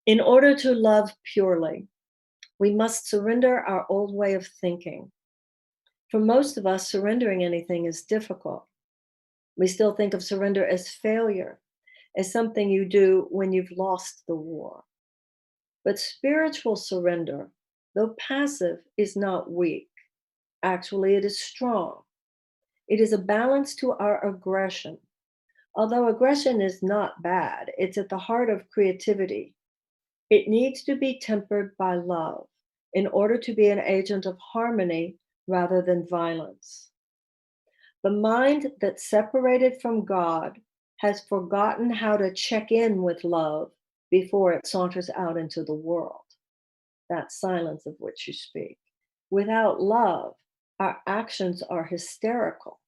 In order to love purely, we must surrender our old way of thinking. For most of us, surrendering anything is difficult. We still think of surrender as failure, as something you do when you've lost the war. But spiritual surrender, though passive, is not weak. Actually, it is strong. It is a balance to our aggression. Although aggression is not bad, it's at the heart of creativity. It needs to be tempered by love in order to be an agent of harmony rather than violence. The mind that's separated from God has forgotten how to check in with love before it saunters out into the world. That silence of which you speak. Without love, our actions are hysterical.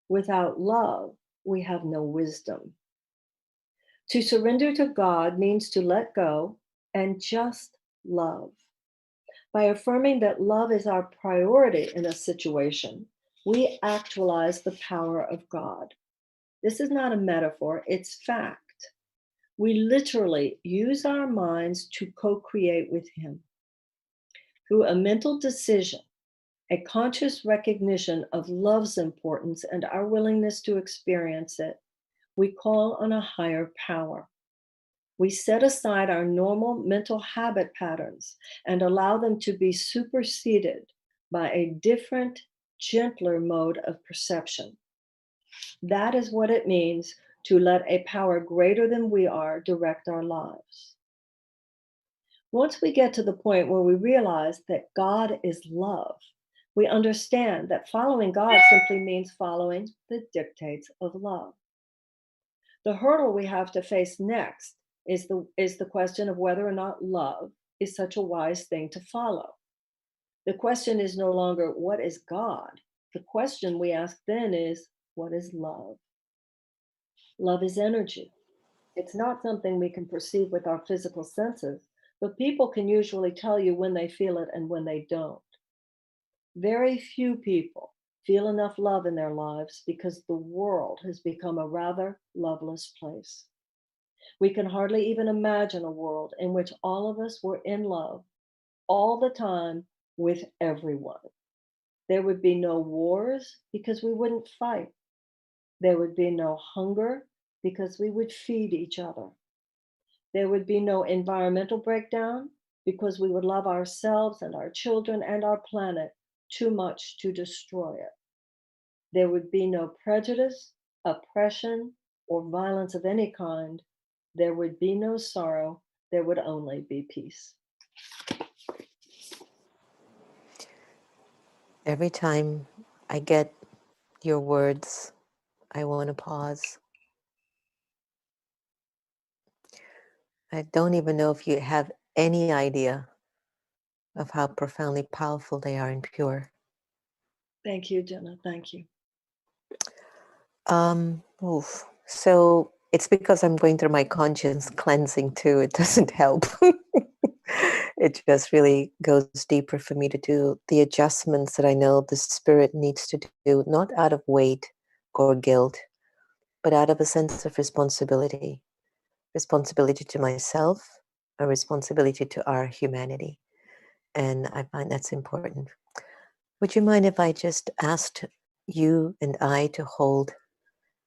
Without love, we have no wisdom. To surrender to God means to let go and just love. By affirming that love is our priority in a situation, we actualize the power of God. This is not a metaphor, it's fact. We literally use our minds to co-create with Him. Through a mental decision, a conscious recognition of love's importance and our willingness to experience it, we call on a higher power. We set aside our normal mental habit patterns and allow them to be superseded by a different, gentler mode of perception. That is what it means to let a power greater than we are direct our lives. Once we get to the point where we realize that God is love, we understand that following God simply means following the dictates of love. The hurdle we have to face next is the question of whether or not love is such a wise thing to follow. The question is no longer, what is God? The question we ask then is, what is love? Love is energy. It's not something we can perceive with our physical senses, but people can usually tell you when they feel it and when they don't. Very few people feel enough love in their lives because the world has become a rather loveless place. We can hardly even imagine a world in which all of us were in love all the time with everyone. There would be no wars because we wouldn't fight. There would be no hunger because we would feed each other. There would be no environmental breakdown because we would love ourselves and our children and our planet too much to destroy it. There would be no prejudice, oppression, or violence of any kind. There would be no sorrow. There would only be peace. Every time I get your words, I want to pause. I don't even know if you have any idea of how profoundly powerful they are and pure. Thank you, Jenna. Thank you. So it's because I'm going through my conscience cleansing too. It doesn't help. It just really goes deeper for me to do the adjustments that I know the spirit needs to do, not out of weight or guilt, but out of a sense of responsibility. Responsibility to myself, a responsibility to our humanity. And I find that's important. Would you mind if I just asked you and I to hold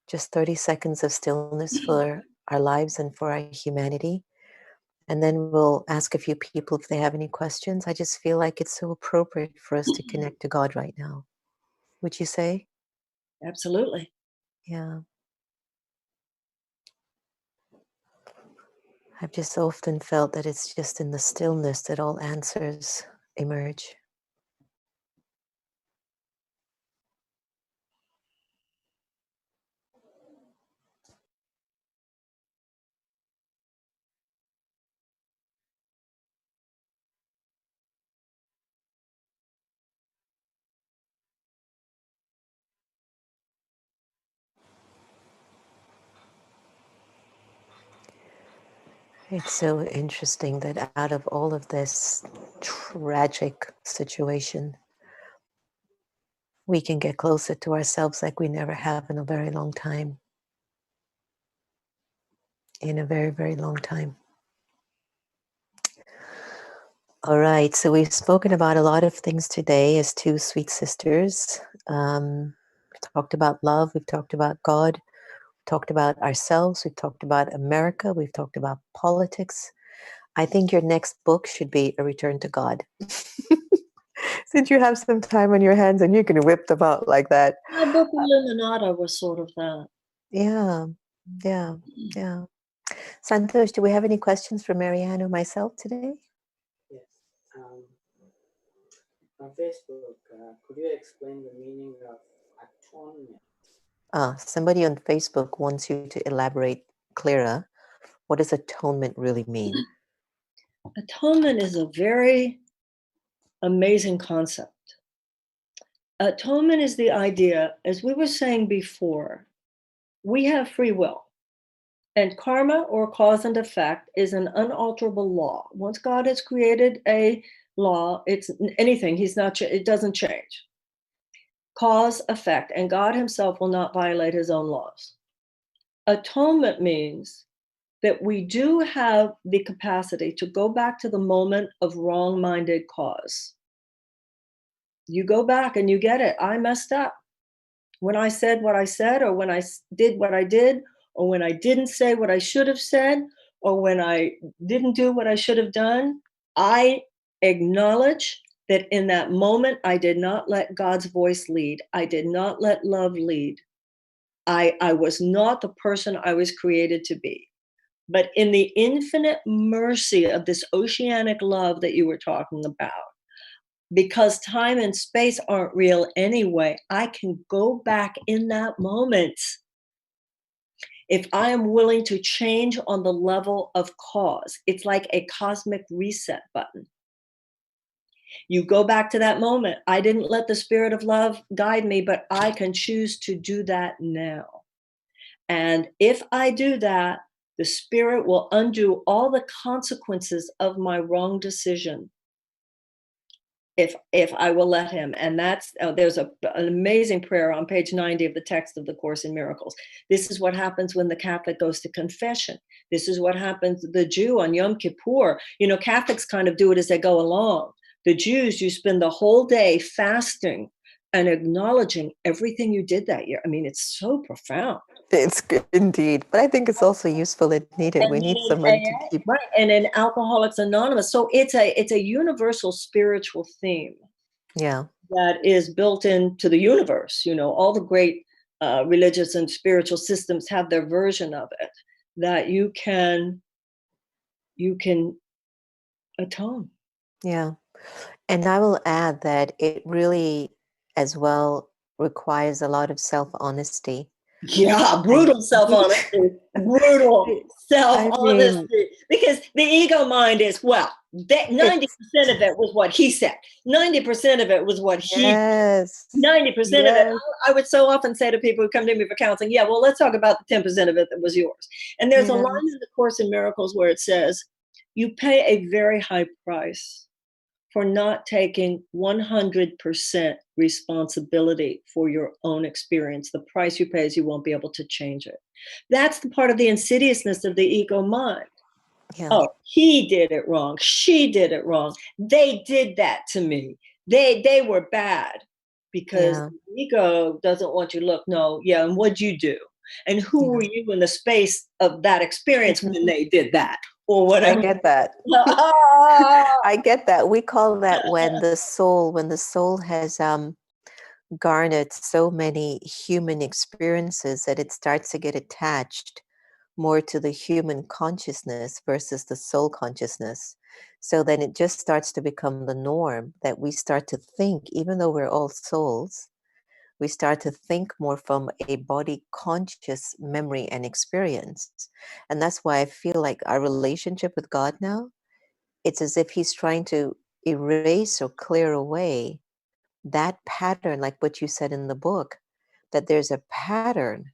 just 30 seconds of stillness for our lives and for our humanity? And then we'll ask a few people if they have any questions. I just feel like it's so appropriate for us to connect to God right now. Would you say? Absolutely. Yeah. I've just often felt that it's just in the stillness that all answers emerge. It's so interesting that out of all of this tragic situation, we can get closer to ourselves like we never have in a very long time. In a very, very long time. All right, so we've spoken about a lot of things today as two sweet sisters. We talked about love, we've talked about God, we've talked about ourselves, we've talked about America, we've talked about politics. I think your next book should be A Return to God. Since you have some time on your hands and you can whip them out like that. My book Illuminata was sort of that. Yeah, yeah, yeah. Santosh, do we have any questions for Marianne or myself today? Yes. On Facebook, could you explain the meaning of atonement? Somebody on Facebook wants you to elaborate clearer. What does atonement really mean? Atonement is a very amazing concept. Atonement is the idea, as we were saying before, we have free will. And karma, or cause and effect, is an unalterable law. Once God has created a law, it's anything, it doesn't change. Cause, effect, and God himself will not violate his own laws. Atonement means that we do have the capacity to go back to the moment of wrong-minded cause. You go back and you get it. I messed up. When I said what I said, or when I did what I did, or when I didn't say what I should have said, or when I didn't do what I should have done, I acknowledge that in that moment, I did not let God's voice lead. I did not let love lead. I was not the person I was created to be. But in the infinite mercy of this oceanic love that you were talking about, because time and space aren't real anyway, I can go back in that moment. If I am willing to change on the level of cause, it's like a cosmic reset button. You go back to that moment. I didn't let the spirit of love guide me, but I can choose to do that now. And if I do that, the spirit will undo all the consequences of my wrong decision. If I will let him. And that's there's an amazing prayer on page 90 of the text of the Course in Miracles. This is what happens when the Catholic goes to confession. This is what happens, the Jew on Yom Kippur. You know, Catholics kind of do it as they go along. The Jews, you spend the whole day fasting and acknowledging everything you did that year. I mean, it's so profound. It's good indeed, but I think it's also useful and needed. We And need then in someone to AA, keep. right, and in Alcoholics Anonymous. So it's a universal spiritual theme Yeah, that is built into the universe. You know, all the great religious and spiritual systems have their version of it, that you can atone. yeah. And I will add that it really as well requires a lot of self-honesty. Yeah, brutal self-honesty. Brutal I mean, self-honesty. Because the ego mind is, well, that 90% of it was what he said. 90% of it was what he did. yes, 90% of it. yes. I would so often say to people who come to me for counseling, yeah, well, let's talk about the 10% of it that was yours. And there's a Yes. line in the Course in Miracles where it says, you pay a very high price for not taking 100% responsibility for your own experience. The price you pay is you won't be able to change it. That's the part of the insidiousness of the ego mind. Yeah. Oh, he did it wrong. She did it wrong. They did that to me. They were bad, because Yeah. the ego doesn't want you to look, no, yeah, and what'd you do? And who were you in the space of that experience when they did that? Or whatever. I get that. I get that. We call that when the soul has garnered so many human experiences that it starts to get attached more to the human consciousness versus the soul consciousness. So then it just starts to become the norm that we start to think, even though we're all souls, we start to think more from a body conscious memory and experience. And that's why I feel like our relationship with God now, it's as if he's trying to erase or clear away that pattern, like what you said in the book, that there's a pattern.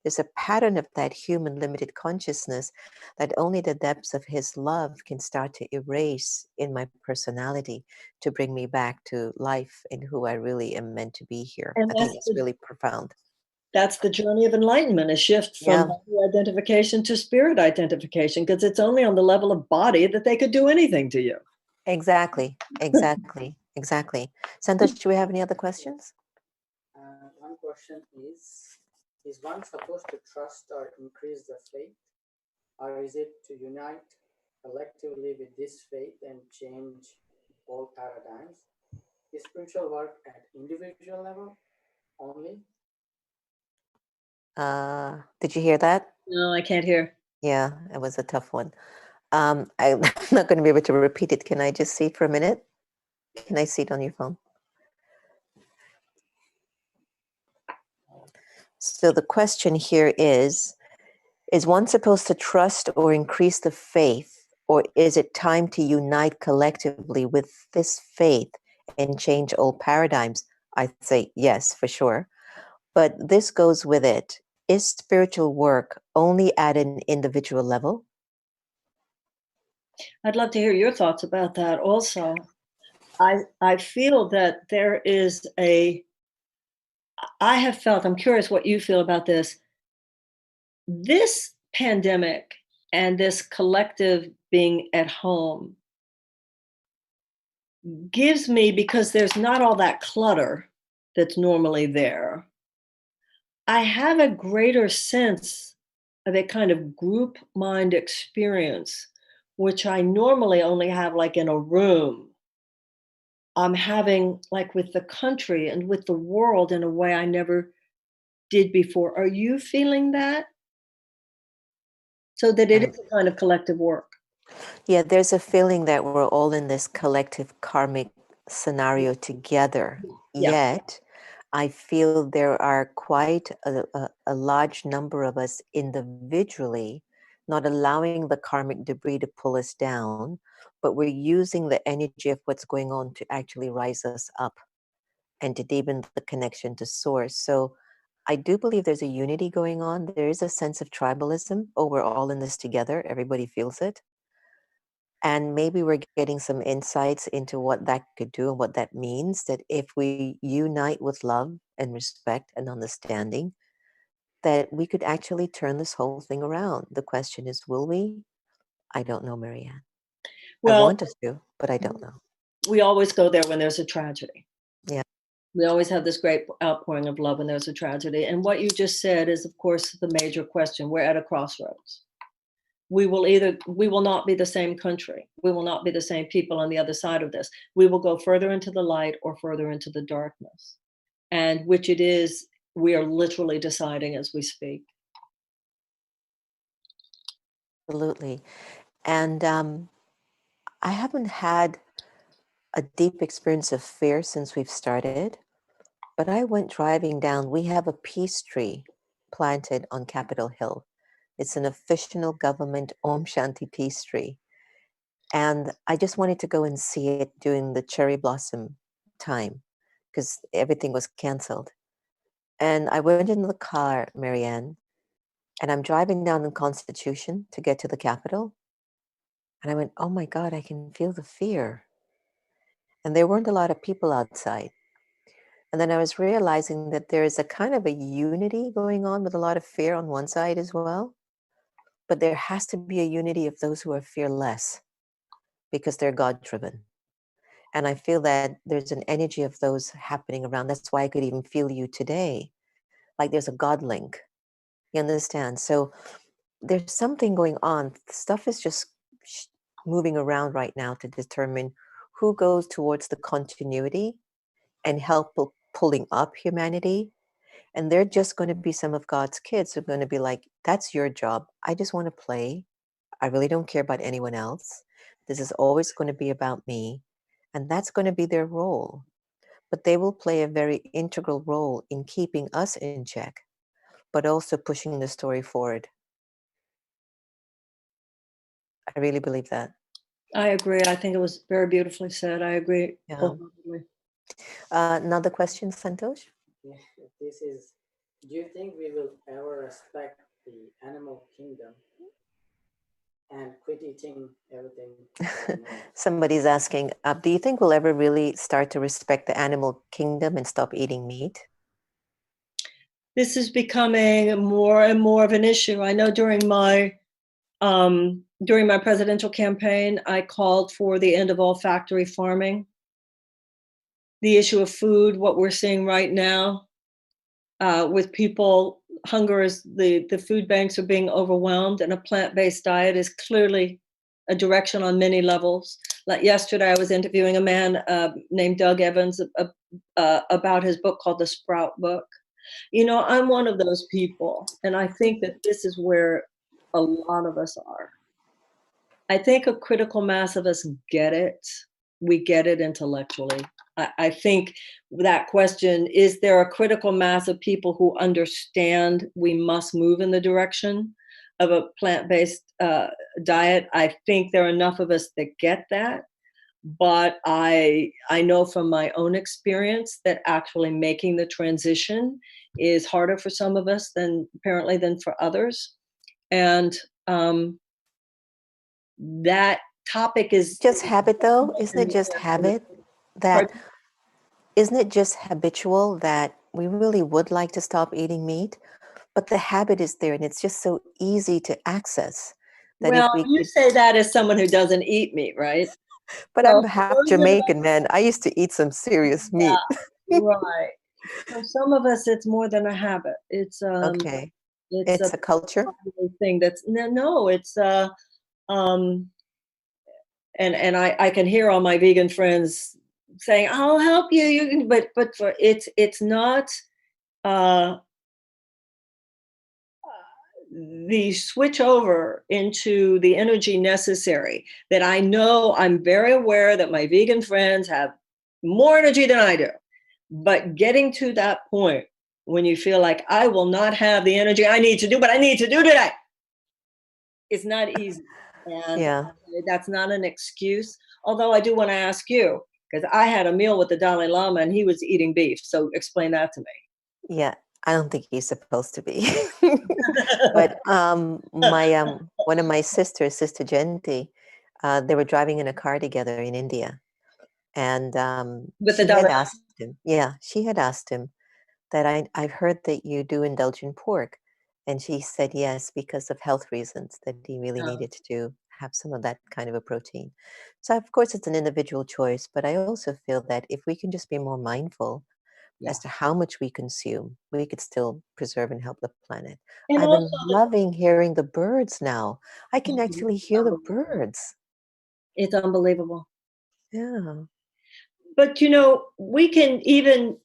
There's a pattern of that human limited consciousness that only the depths of his love can start to erase in my personality to bring me back to life and who I really am meant to be here. And I think it's really profound. that's the journey of enlightenment, a shift from body identification to spirit identification, because it's only on the level of body that they could do anything to you. Exactly. Exactly. Santosh, do we have any other questions? One question is one supposed to trust or increase the faith, or is it to unite collectively with this faith and change all paradigms? Is spiritual work at individual level only? Did you hear that? No, I can't hear. Yeah, it was a tough one. I'm not going to be able to repeat it. Can I just see it for a minute? Can I see it on your phone? So the question here is one supposed to trust or increase the faith, or is it time to unite collectively with this faith and change old paradigms? I'd say yes, for sure. But this goes with it. Is spiritual work only at an individual level? I'd love to hear your thoughts about that also. I feel that there is I have felt, I'm curious what you feel about this. This pandemic and this collective being at home gives me, because there's not all that clutter that's normally there, I have a greater sense of a kind of group mind experience, which I normally only have like in a room. I'm having like with the country and with the world in a way I never did before. Are you feeling that? So that it is a kind of collective work. Yeah, there's a feeling that we're all in this collective karmic scenario together. Yeah. Yet, I feel there are quite a large number of us individually not allowing the karmic debris to pull us down, but we're using the energy of what's going on to actually rise us up and to deepen the connection to source. So I do believe there's a unity going on. There is a sense of tribalism. Oh, we're all in this together. Everybody feels it. And maybe we're getting some insights into what that could do and what that means, that if we unite with love and respect and understanding, that we could actually turn this whole thing around. The question is, will we? I don't know, Marianne. Well, I want us to, but I don't know. We always go there when there's a tragedy. Yeah. We always have this great outpouring of love when there's a tragedy. And what you just said is, of course, the major question. We're at a crossroads. We will not be the same country. We will not be the same people on the other side of this. We will go further into the light or further into the darkness. And which it is, we are literally deciding as we speak. Absolutely. And I haven't had a deep experience of fear since we've started. But I went driving down. We have a peace tree planted on Capitol Hill. It's an official government Om Shanti peace tree. And I just wanted to go and see it during the cherry blossom time because everything was canceled. And I went in the car, Marianne, and I'm driving down the Constitution to get to the Capitol. And I went, oh my God, I can feel the fear. And there weren't a lot of people outside. And then I was realizing that there is a kind of a unity going on with a lot of fear on one side as well. But there has to be a unity of those who are fearless because they're God driven. And I feel that there's an energy of those happening around. That's why I could even feel you today. Like there's a God link. You understand? So there's something going on. Stuff is just moving around right now to determine who goes towards the continuity and help pulling up humanity. And they're just going to be some of God's kids who are going to be like, that's your job. I just want to play. I really don't care about anyone else. This is always going to be about me. And that's going to be their role. But they will play a very integral role in keeping us in check, but also pushing the story forward. I really believe that. I agree. I think it was very beautifully said. I agree. Yeah. Wholeheartedly. Another question, Santosh? Yeah, this is, do you think we will ever respect the animal kingdom and quit eating everything? Somebody's asking, do you think we'll ever really start to respect the animal kingdom and stop eating meat? This is becoming more and more of an issue. I know during my presidential campaign, I called for the end of all factory farming. The issue of food, what we're seeing right now with people, hunger is the food banks are being overwhelmed, and a plant-based diet is clearly a direction on many levels. Like yesterday, I was interviewing a man named Doug Evans about his book called The Sprout Book. You know, I'm one of those people, and I think that this is where a lot of us are. I think a critical mass of us get it. We get it intellectually. I think that question, is there a critical mass of people who understand we must move in the direction of a plant-based diet? I think there are enough of us that get that. But I know from my own experience that actually making the transition is harder for some of us than for others. And that topic is just habit, though. Isn't it just habit? Isn't it just habitual that we really would like to stop eating meat, but the habit is there and it's just so easy to access that well, you say that as someone who doesn't eat meat, right? But I'm half Jamaican, man. I used to eat some serious meat. Right. For some of us, it's more than a habit. It's okay. It's a culture thing. That's no. It's and I can hear all my vegan friends saying, "I'll help you." You can, but for it's not. The switch over into the energy necessary that I know, I'm very aware that my vegan friends have more energy than I do, but getting to that point when you feel like I will not have the energy I need to do, but I need to do today, it's not easy. And that's not an excuse. Although I do want to ask you, because I had a meal with the Dalai Lama and he was eating beef. So explain that to me. Yeah. I don't think he's supposed to be. But my one of my sisters, Sister Jenna, they were driving in a car together in India. And with she had asked him, she had asked him that I've heard that you do indulge in pork. And she said yes, because of health reasons, that he really needed to have some of that kind of a protein. So of course it's an individual choice, but I also feel that if we can just be more mindful as to how much we consume, we could still preserve and help the planet. And I've been loving hearing the birds now. I can actually hear the birds. It's unbelievable. Yeah. But, you know, we can even,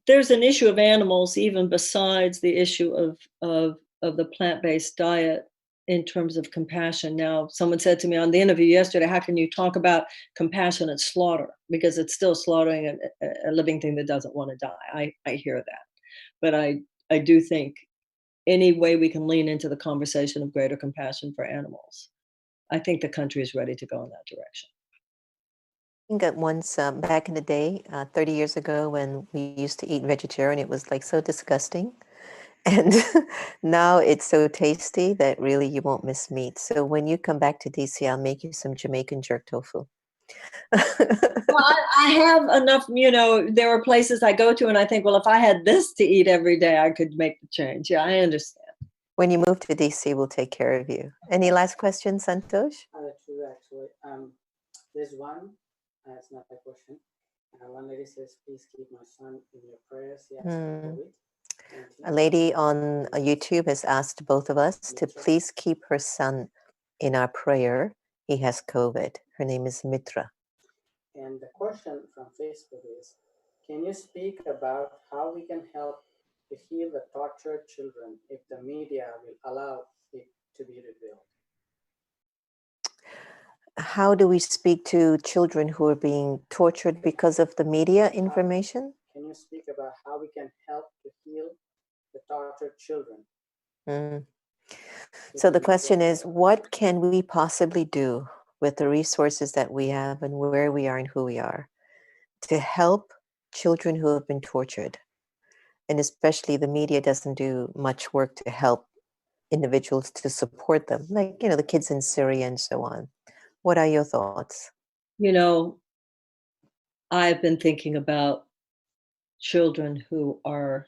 there's an issue of animals, even besides the issue of the plant-based diet. in terms of compassion. Now, someone said to me on the interview yesterday, how can you talk about compassionate slaughter? Because it's still slaughtering a living thing that doesn't want to die. I hear that. But I do think any way we can lean into the conversation of greater compassion for animals, I think the country is ready to go in that direction. I think that once back in the day, 30 years ago, when we used to eat vegetarian, it was like so disgusting. And now it's so tasty that really you won't miss meat. So when you come back to DC, I'll make you some Jamaican jerk tofu. Well, I have enough, there are places I go to and I think, well, if I had this to eat every day, I could make the change. Yeah, I understand. When you move to DC, we'll take care of you. Any last questions, Santosh? Two actually. There's one. It's not a question. One lady says, "Please keep my son in your prayers." He has COVID. A lady on YouTube has asked both of us to please keep her son in our prayer. He has COVID. Her name is Mitra. And the question from Facebook is, can you speak about how we can help to heal the tortured children if the media will allow it to be revealed? How do we speak to children who are being tortured because of the media information? Can you speak about how we can help to heal the tortured children? So the question is, what can we possibly do with the resources that we have and where we are and who we are to help children who have been tortured? And especially the media doesn't do much work to help individuals to support them, like, the kids in Syria and so on. What are your thoughts? I've been thinking about children who are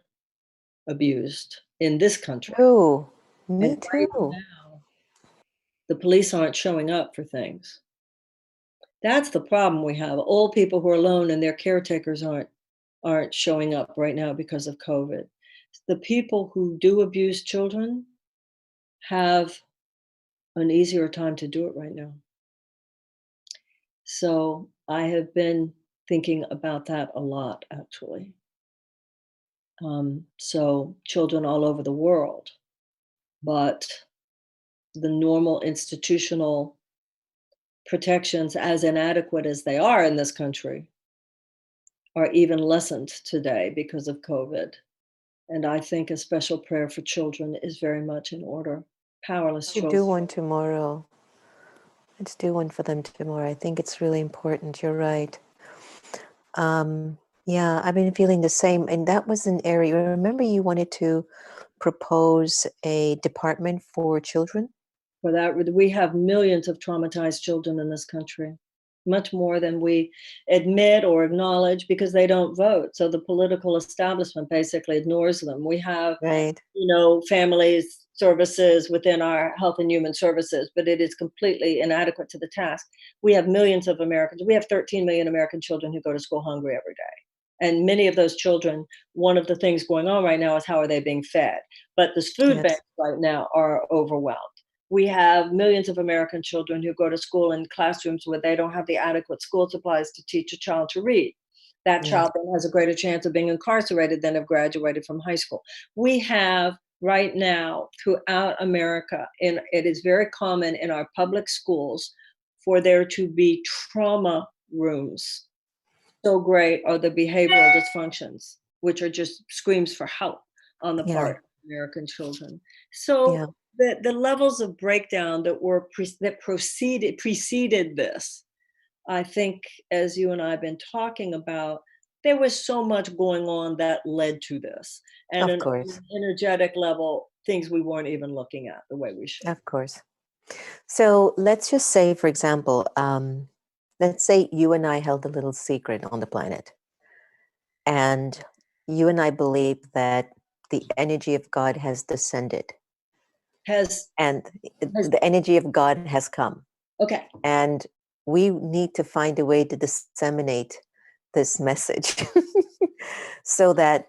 abused in this country. Oh, me And too. right now, the police aren't showing up for things. That's the problem we have. Old people who are alone and their caretakers aren't showing up right now because of COVID. The people who do abuse children have an easier time to do it right now. So I have been thinking about that a lot, actually. So children all over the world, but the normal institutional protections, as inadequate as they are in this country, are even lessened today because of COVID. And I think a special prayer for children is very much in order. Powerless Let's do children. one tomorrow. Let's do one for them tomorrow. I think it's really important. You're right. Yeah, I've been feeling the same. And that was an area, remember you wanted to propose a department for children? For that, we have millions of traumatized children in this country, much more than we admit or acknowledge because they don't vote. So the political establishment basically ignores them. We have, Right. families services within our health and human services, but it is completely inadequate to the task. We have millions of Americans. We have 13 million American children who go to school hungry every day. And many of those children, one of the things going on right now is how are they being fed? But the food banks right now are overwhelmed. We have millions of American children who go to school in classrooms where they don't have the adequate school supplies to teach a child to read. That child then has a greater chance of being incarcerated than have graduated from high school. We have right now throughout America, and it is very common in our public schools for there to be trauma rooms. So great are the behavioral dysfunctions, which are just screams for help on the part of American children. So the levels of breakdown that preceded this, I think, as you and I have been talking about, there was so much going on that led to this. And Of course. an energetic level, things we weren't even looking at the way we should. Of course. So let's just say, for example, let's say you and I held a little secret on the planet. And you and I believe that the energy of God has descended. The energy of God has come. Okay. And we need to find a way to disseminate this message so that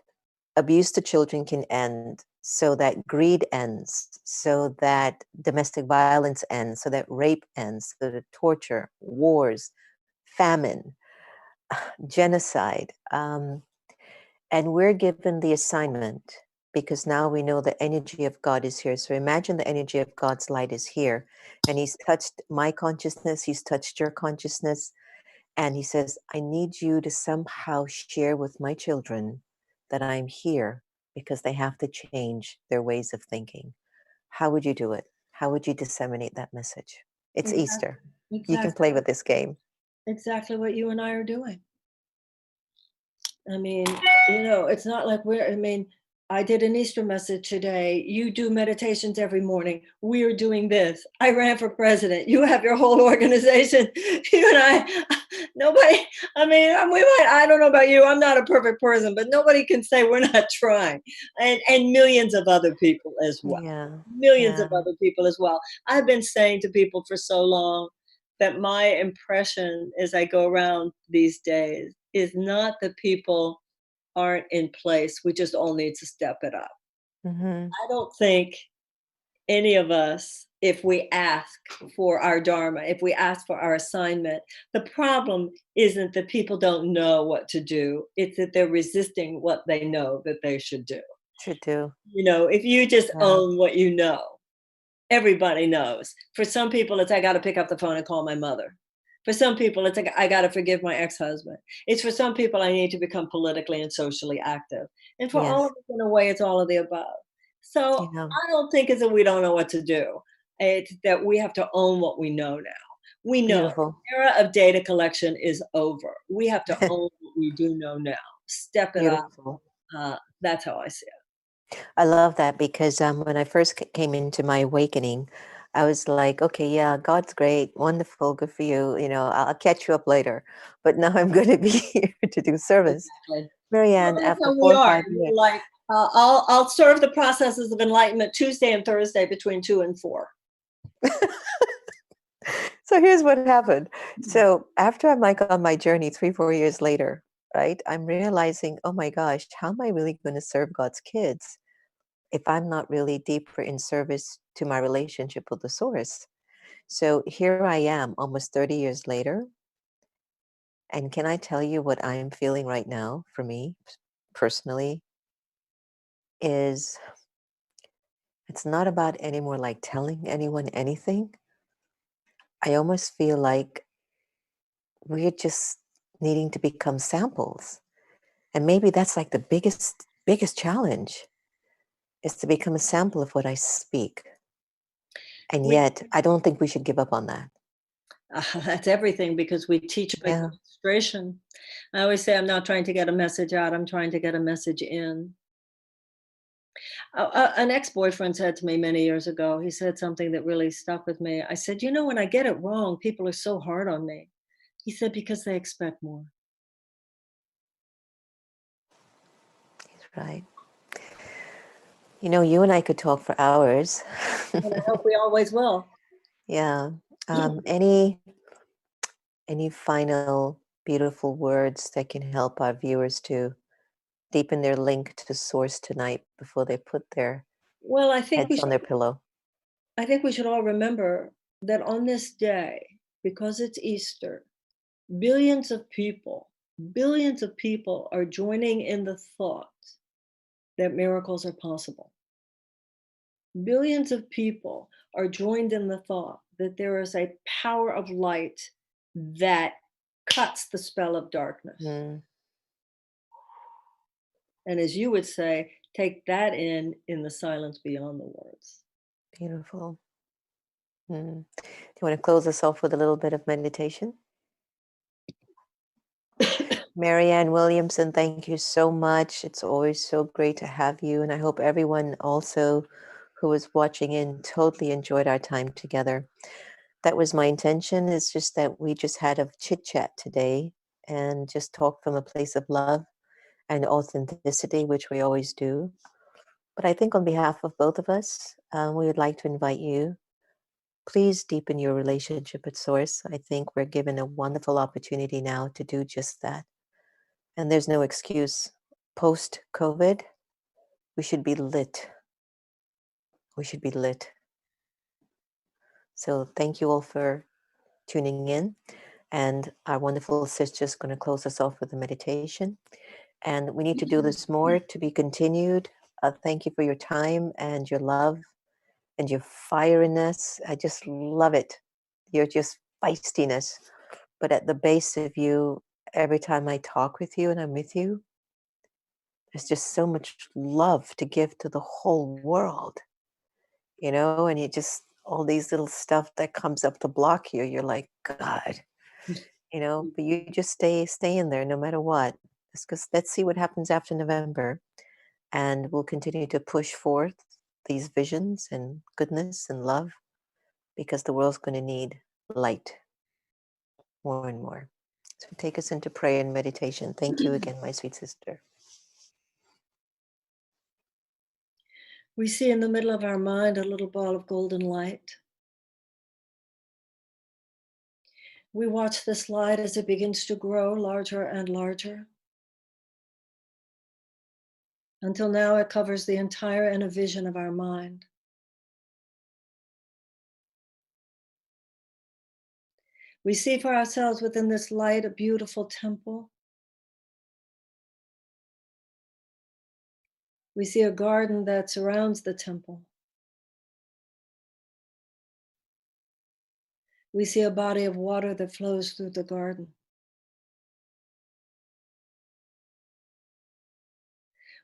abuse to children can end, so that greed ends, so that domestic violence ends, so that rape ends, so that torture, wars, famine, genocide. And we're given the assignment because now we know the energy of God is here. So imagine the energy of God's light is here, and He's touched my consciousness, He's touched your consciousness, and He says, I need you to somehow share with my children that I'm here because they have to change their ways of thinking. How would you do it? How would you disseminate that message? It's Exactly. Easter. You can Exactly. play with this game. Exactly what you and I are doing. I mean, it's not like I did an Easter message today. You do meditations every morning. We're doing this. I ran for president. You have your whole organization. You and I, nobody, I don't know about you. I'm not a perfect person, but nobody can say we're not trying. And millions of other people as well. Yeah. Millions Yeah. of other people as well. I've been saying to people for so long that my impression as I go around these days is not that people aren't in place. We just all need to step it up. Mm-hmm. I don't think any of us, if we ask for our dharma, if we ask for our assignment, the problem isn't that people don't know what to do. It's that they're resisting what they know that they should do. Should do. If you just Yeah. own what you know, everybody knows. For some people, it's I got to pick up the phone and call my mother. For some people, it's like I got to forgive my ex-husband. It's for some people, I need to become politically and socially active. And for all Yes. of us, in a way, it's all of the above. So Yeah. I don't think it's that we don't know what to do. It's that we have to own what we know now. We know Beautiful. the era of data collection is over. We have to own what we do know now. Step it up. Beautiful. That's how I see it. I love that because when I first came into my awakening, I was like, okay, yeah, God's great, wonderful, good for you. I'll catch you up later. But now I'm going to be here to do service. Exactly. Marianne, Well, that's after how 4 we or are. 5 years. Like I'll serve the processes of enlightenment Tuesday and Thursday between 2 and 4. So here's what happened. So after I'm like on my journey 3-4 years later, right, I'm realizing, oh my gosh, how am I really going to serve God's kids if I'm not really deeper in service to my relationship with the source? So here I am almost 30 years later. And can I tell you what I'm feeling right now for me personally is it's not about anymore like telling anyone anything. I almost feel like we're just needing to become samples. And maybe that's like the biggest challenge is to become a sample of what I speak. And We, yet I don't think we should give up on that. that's everything because we teach by Yeah. demonstration. I always say I'm not trying to get a message out. I'm trying to get a message in. An ex-boyfriend said to me many years ago, he said something that really stuck with me. I said, when I get it wrong, people are so hard on me. He said, because they expect more. He's right. You and I could talk for hours. And I hope we always will. Yeah. Any final beautiful words that can help our viewers to deepen their link to source tonight before they put their Well, I think heads on their pillow? I think we should all remember that on this day, because it's Easter, billions of people are joining in the thought that miracles are possible. Billions of people are joined in the thought that there is a power of light that cuts the spell of darkness. Mm, And as you would say, take that in the silence beyond the words. beautiful. Do you want to close us off with a little bit of meditation? Marianne Williamson, thank you so much. It's always so great to have you. And I hope everyone also who is watching in totally enjoyed our time together. That was my intention. It's just that we just had a chit chat today and just talk from a place of love and authenticity, which we always do. But I think on behalf of both of us, we would like to invite you. Please deepen your relationship with Source. I think we're given a wonderful opportunity now to do just that. And there's no excuse. Post-COVID, we should be lit. We should be lit. So thank you all for tuning in. And our wonderful sister's going to close us off with a meditation. And we need to do this more to be continued. Thank you for your time and your love and your fieriness. I just love it. Your just feistiness. But at the base of you, every time I talk with you and I'm with you, there's just so much love to give to the whole world, and you just, all these little stuff that comes up to block you, you're like, God, but you just stay in there no matter what. Because let's see what happens after November. And we'll continue to push forth these visions and goodness and love because the world's going to need light more and more. So take us into prayer and meditation. Thank you again, my sweet sister. We see in the middle of our mind a little ball of golden light. We watch this light as it begins to grow larger and larger. Until now, it covers the entire inner vision of our mind. We see for ourselves within this light a beautiful temple. We see a garden that surrounds the temple. We see a body of water that flows through the garden.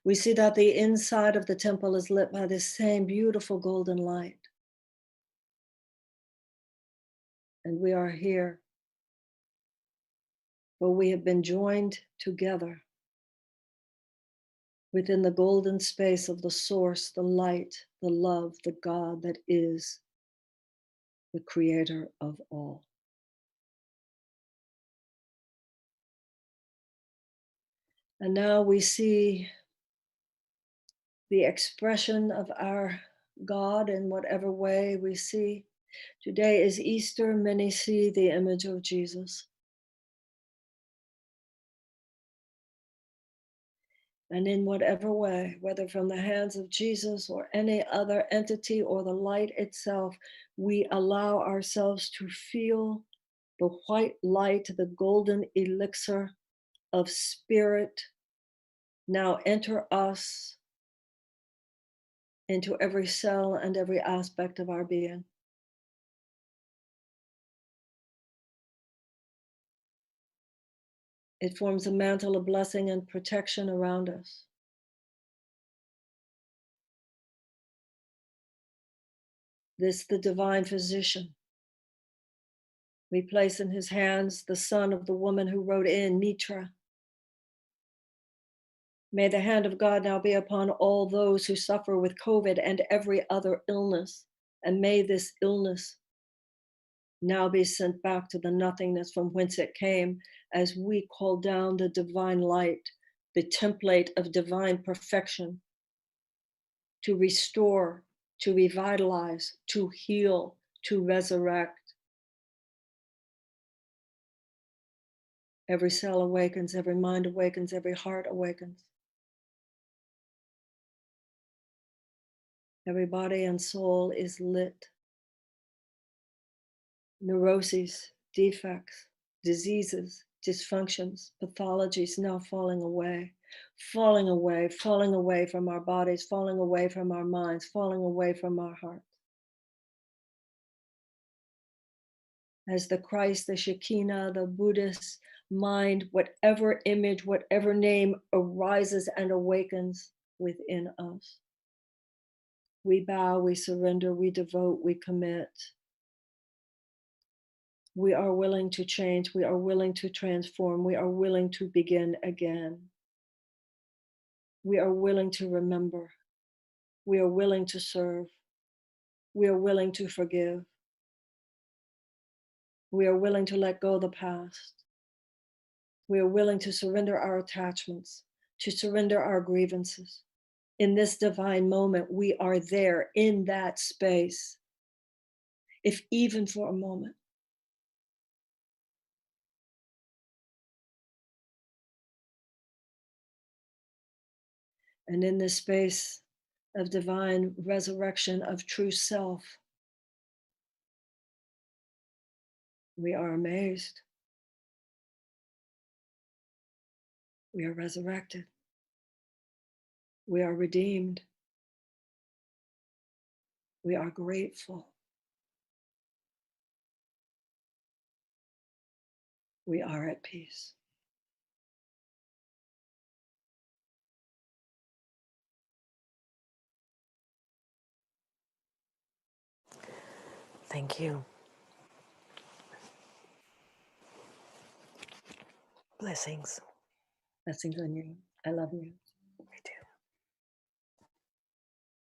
We see that the inside of the temple is lit by this same beautiful golden light. And we are here, for we have been joined together within the golden space of the source, the light, the love, the God that is the creator of all. And now we see the expression of our God in whatever way we see. Today is Easter. Many see the image of Jesus. And in whatever way, whether from the hands of Jesus or any other entity or the light itself, we allow ourselves to feel the white light, the golden elixir of spirit now enter us into every cell and every aspect of our being. It forms a mantle of blessing and protection around us. This, the divine physician. We place in his hands the son of the woman who wrote in, Mitra. May the hand of God now be upon all those who suffer with COVID and every other illness. And may this illness now be sent back to the nothingness from whence it came, as we call down the divine light, the template of divine perfection, to restore, to revitalize, to heal, to resurrect. Every cell awakens, every mind awakens, every heart awakens. Every body and soul is lit. Neuroses, defects, diseases, dysfunctions, pathologies now falling away, falling away, falling away from our bodies, falling away from our minds, falling away from our hearts. As the Christ, the Shekinah, the Buddhist mind, whatever image, whatever name arises and awakens within us. We bow, we surrender, we devote, we commit. We are willing to change. We are willing to transform. We are willing to begin again. We are willing to remember. We are willing to serve. We are willing to forgive. We are willing to let go of the past. We are willing to surrender our attachments, to surrender our grievances. In this divine moment, we are there in that space, if even for a moment. And in this space of divine resurrection of true self, we are amazed. We are resurrected. We are redeemed. We are grateful. We are at peace. Thank you. Blessings. Blessings on you. I love you.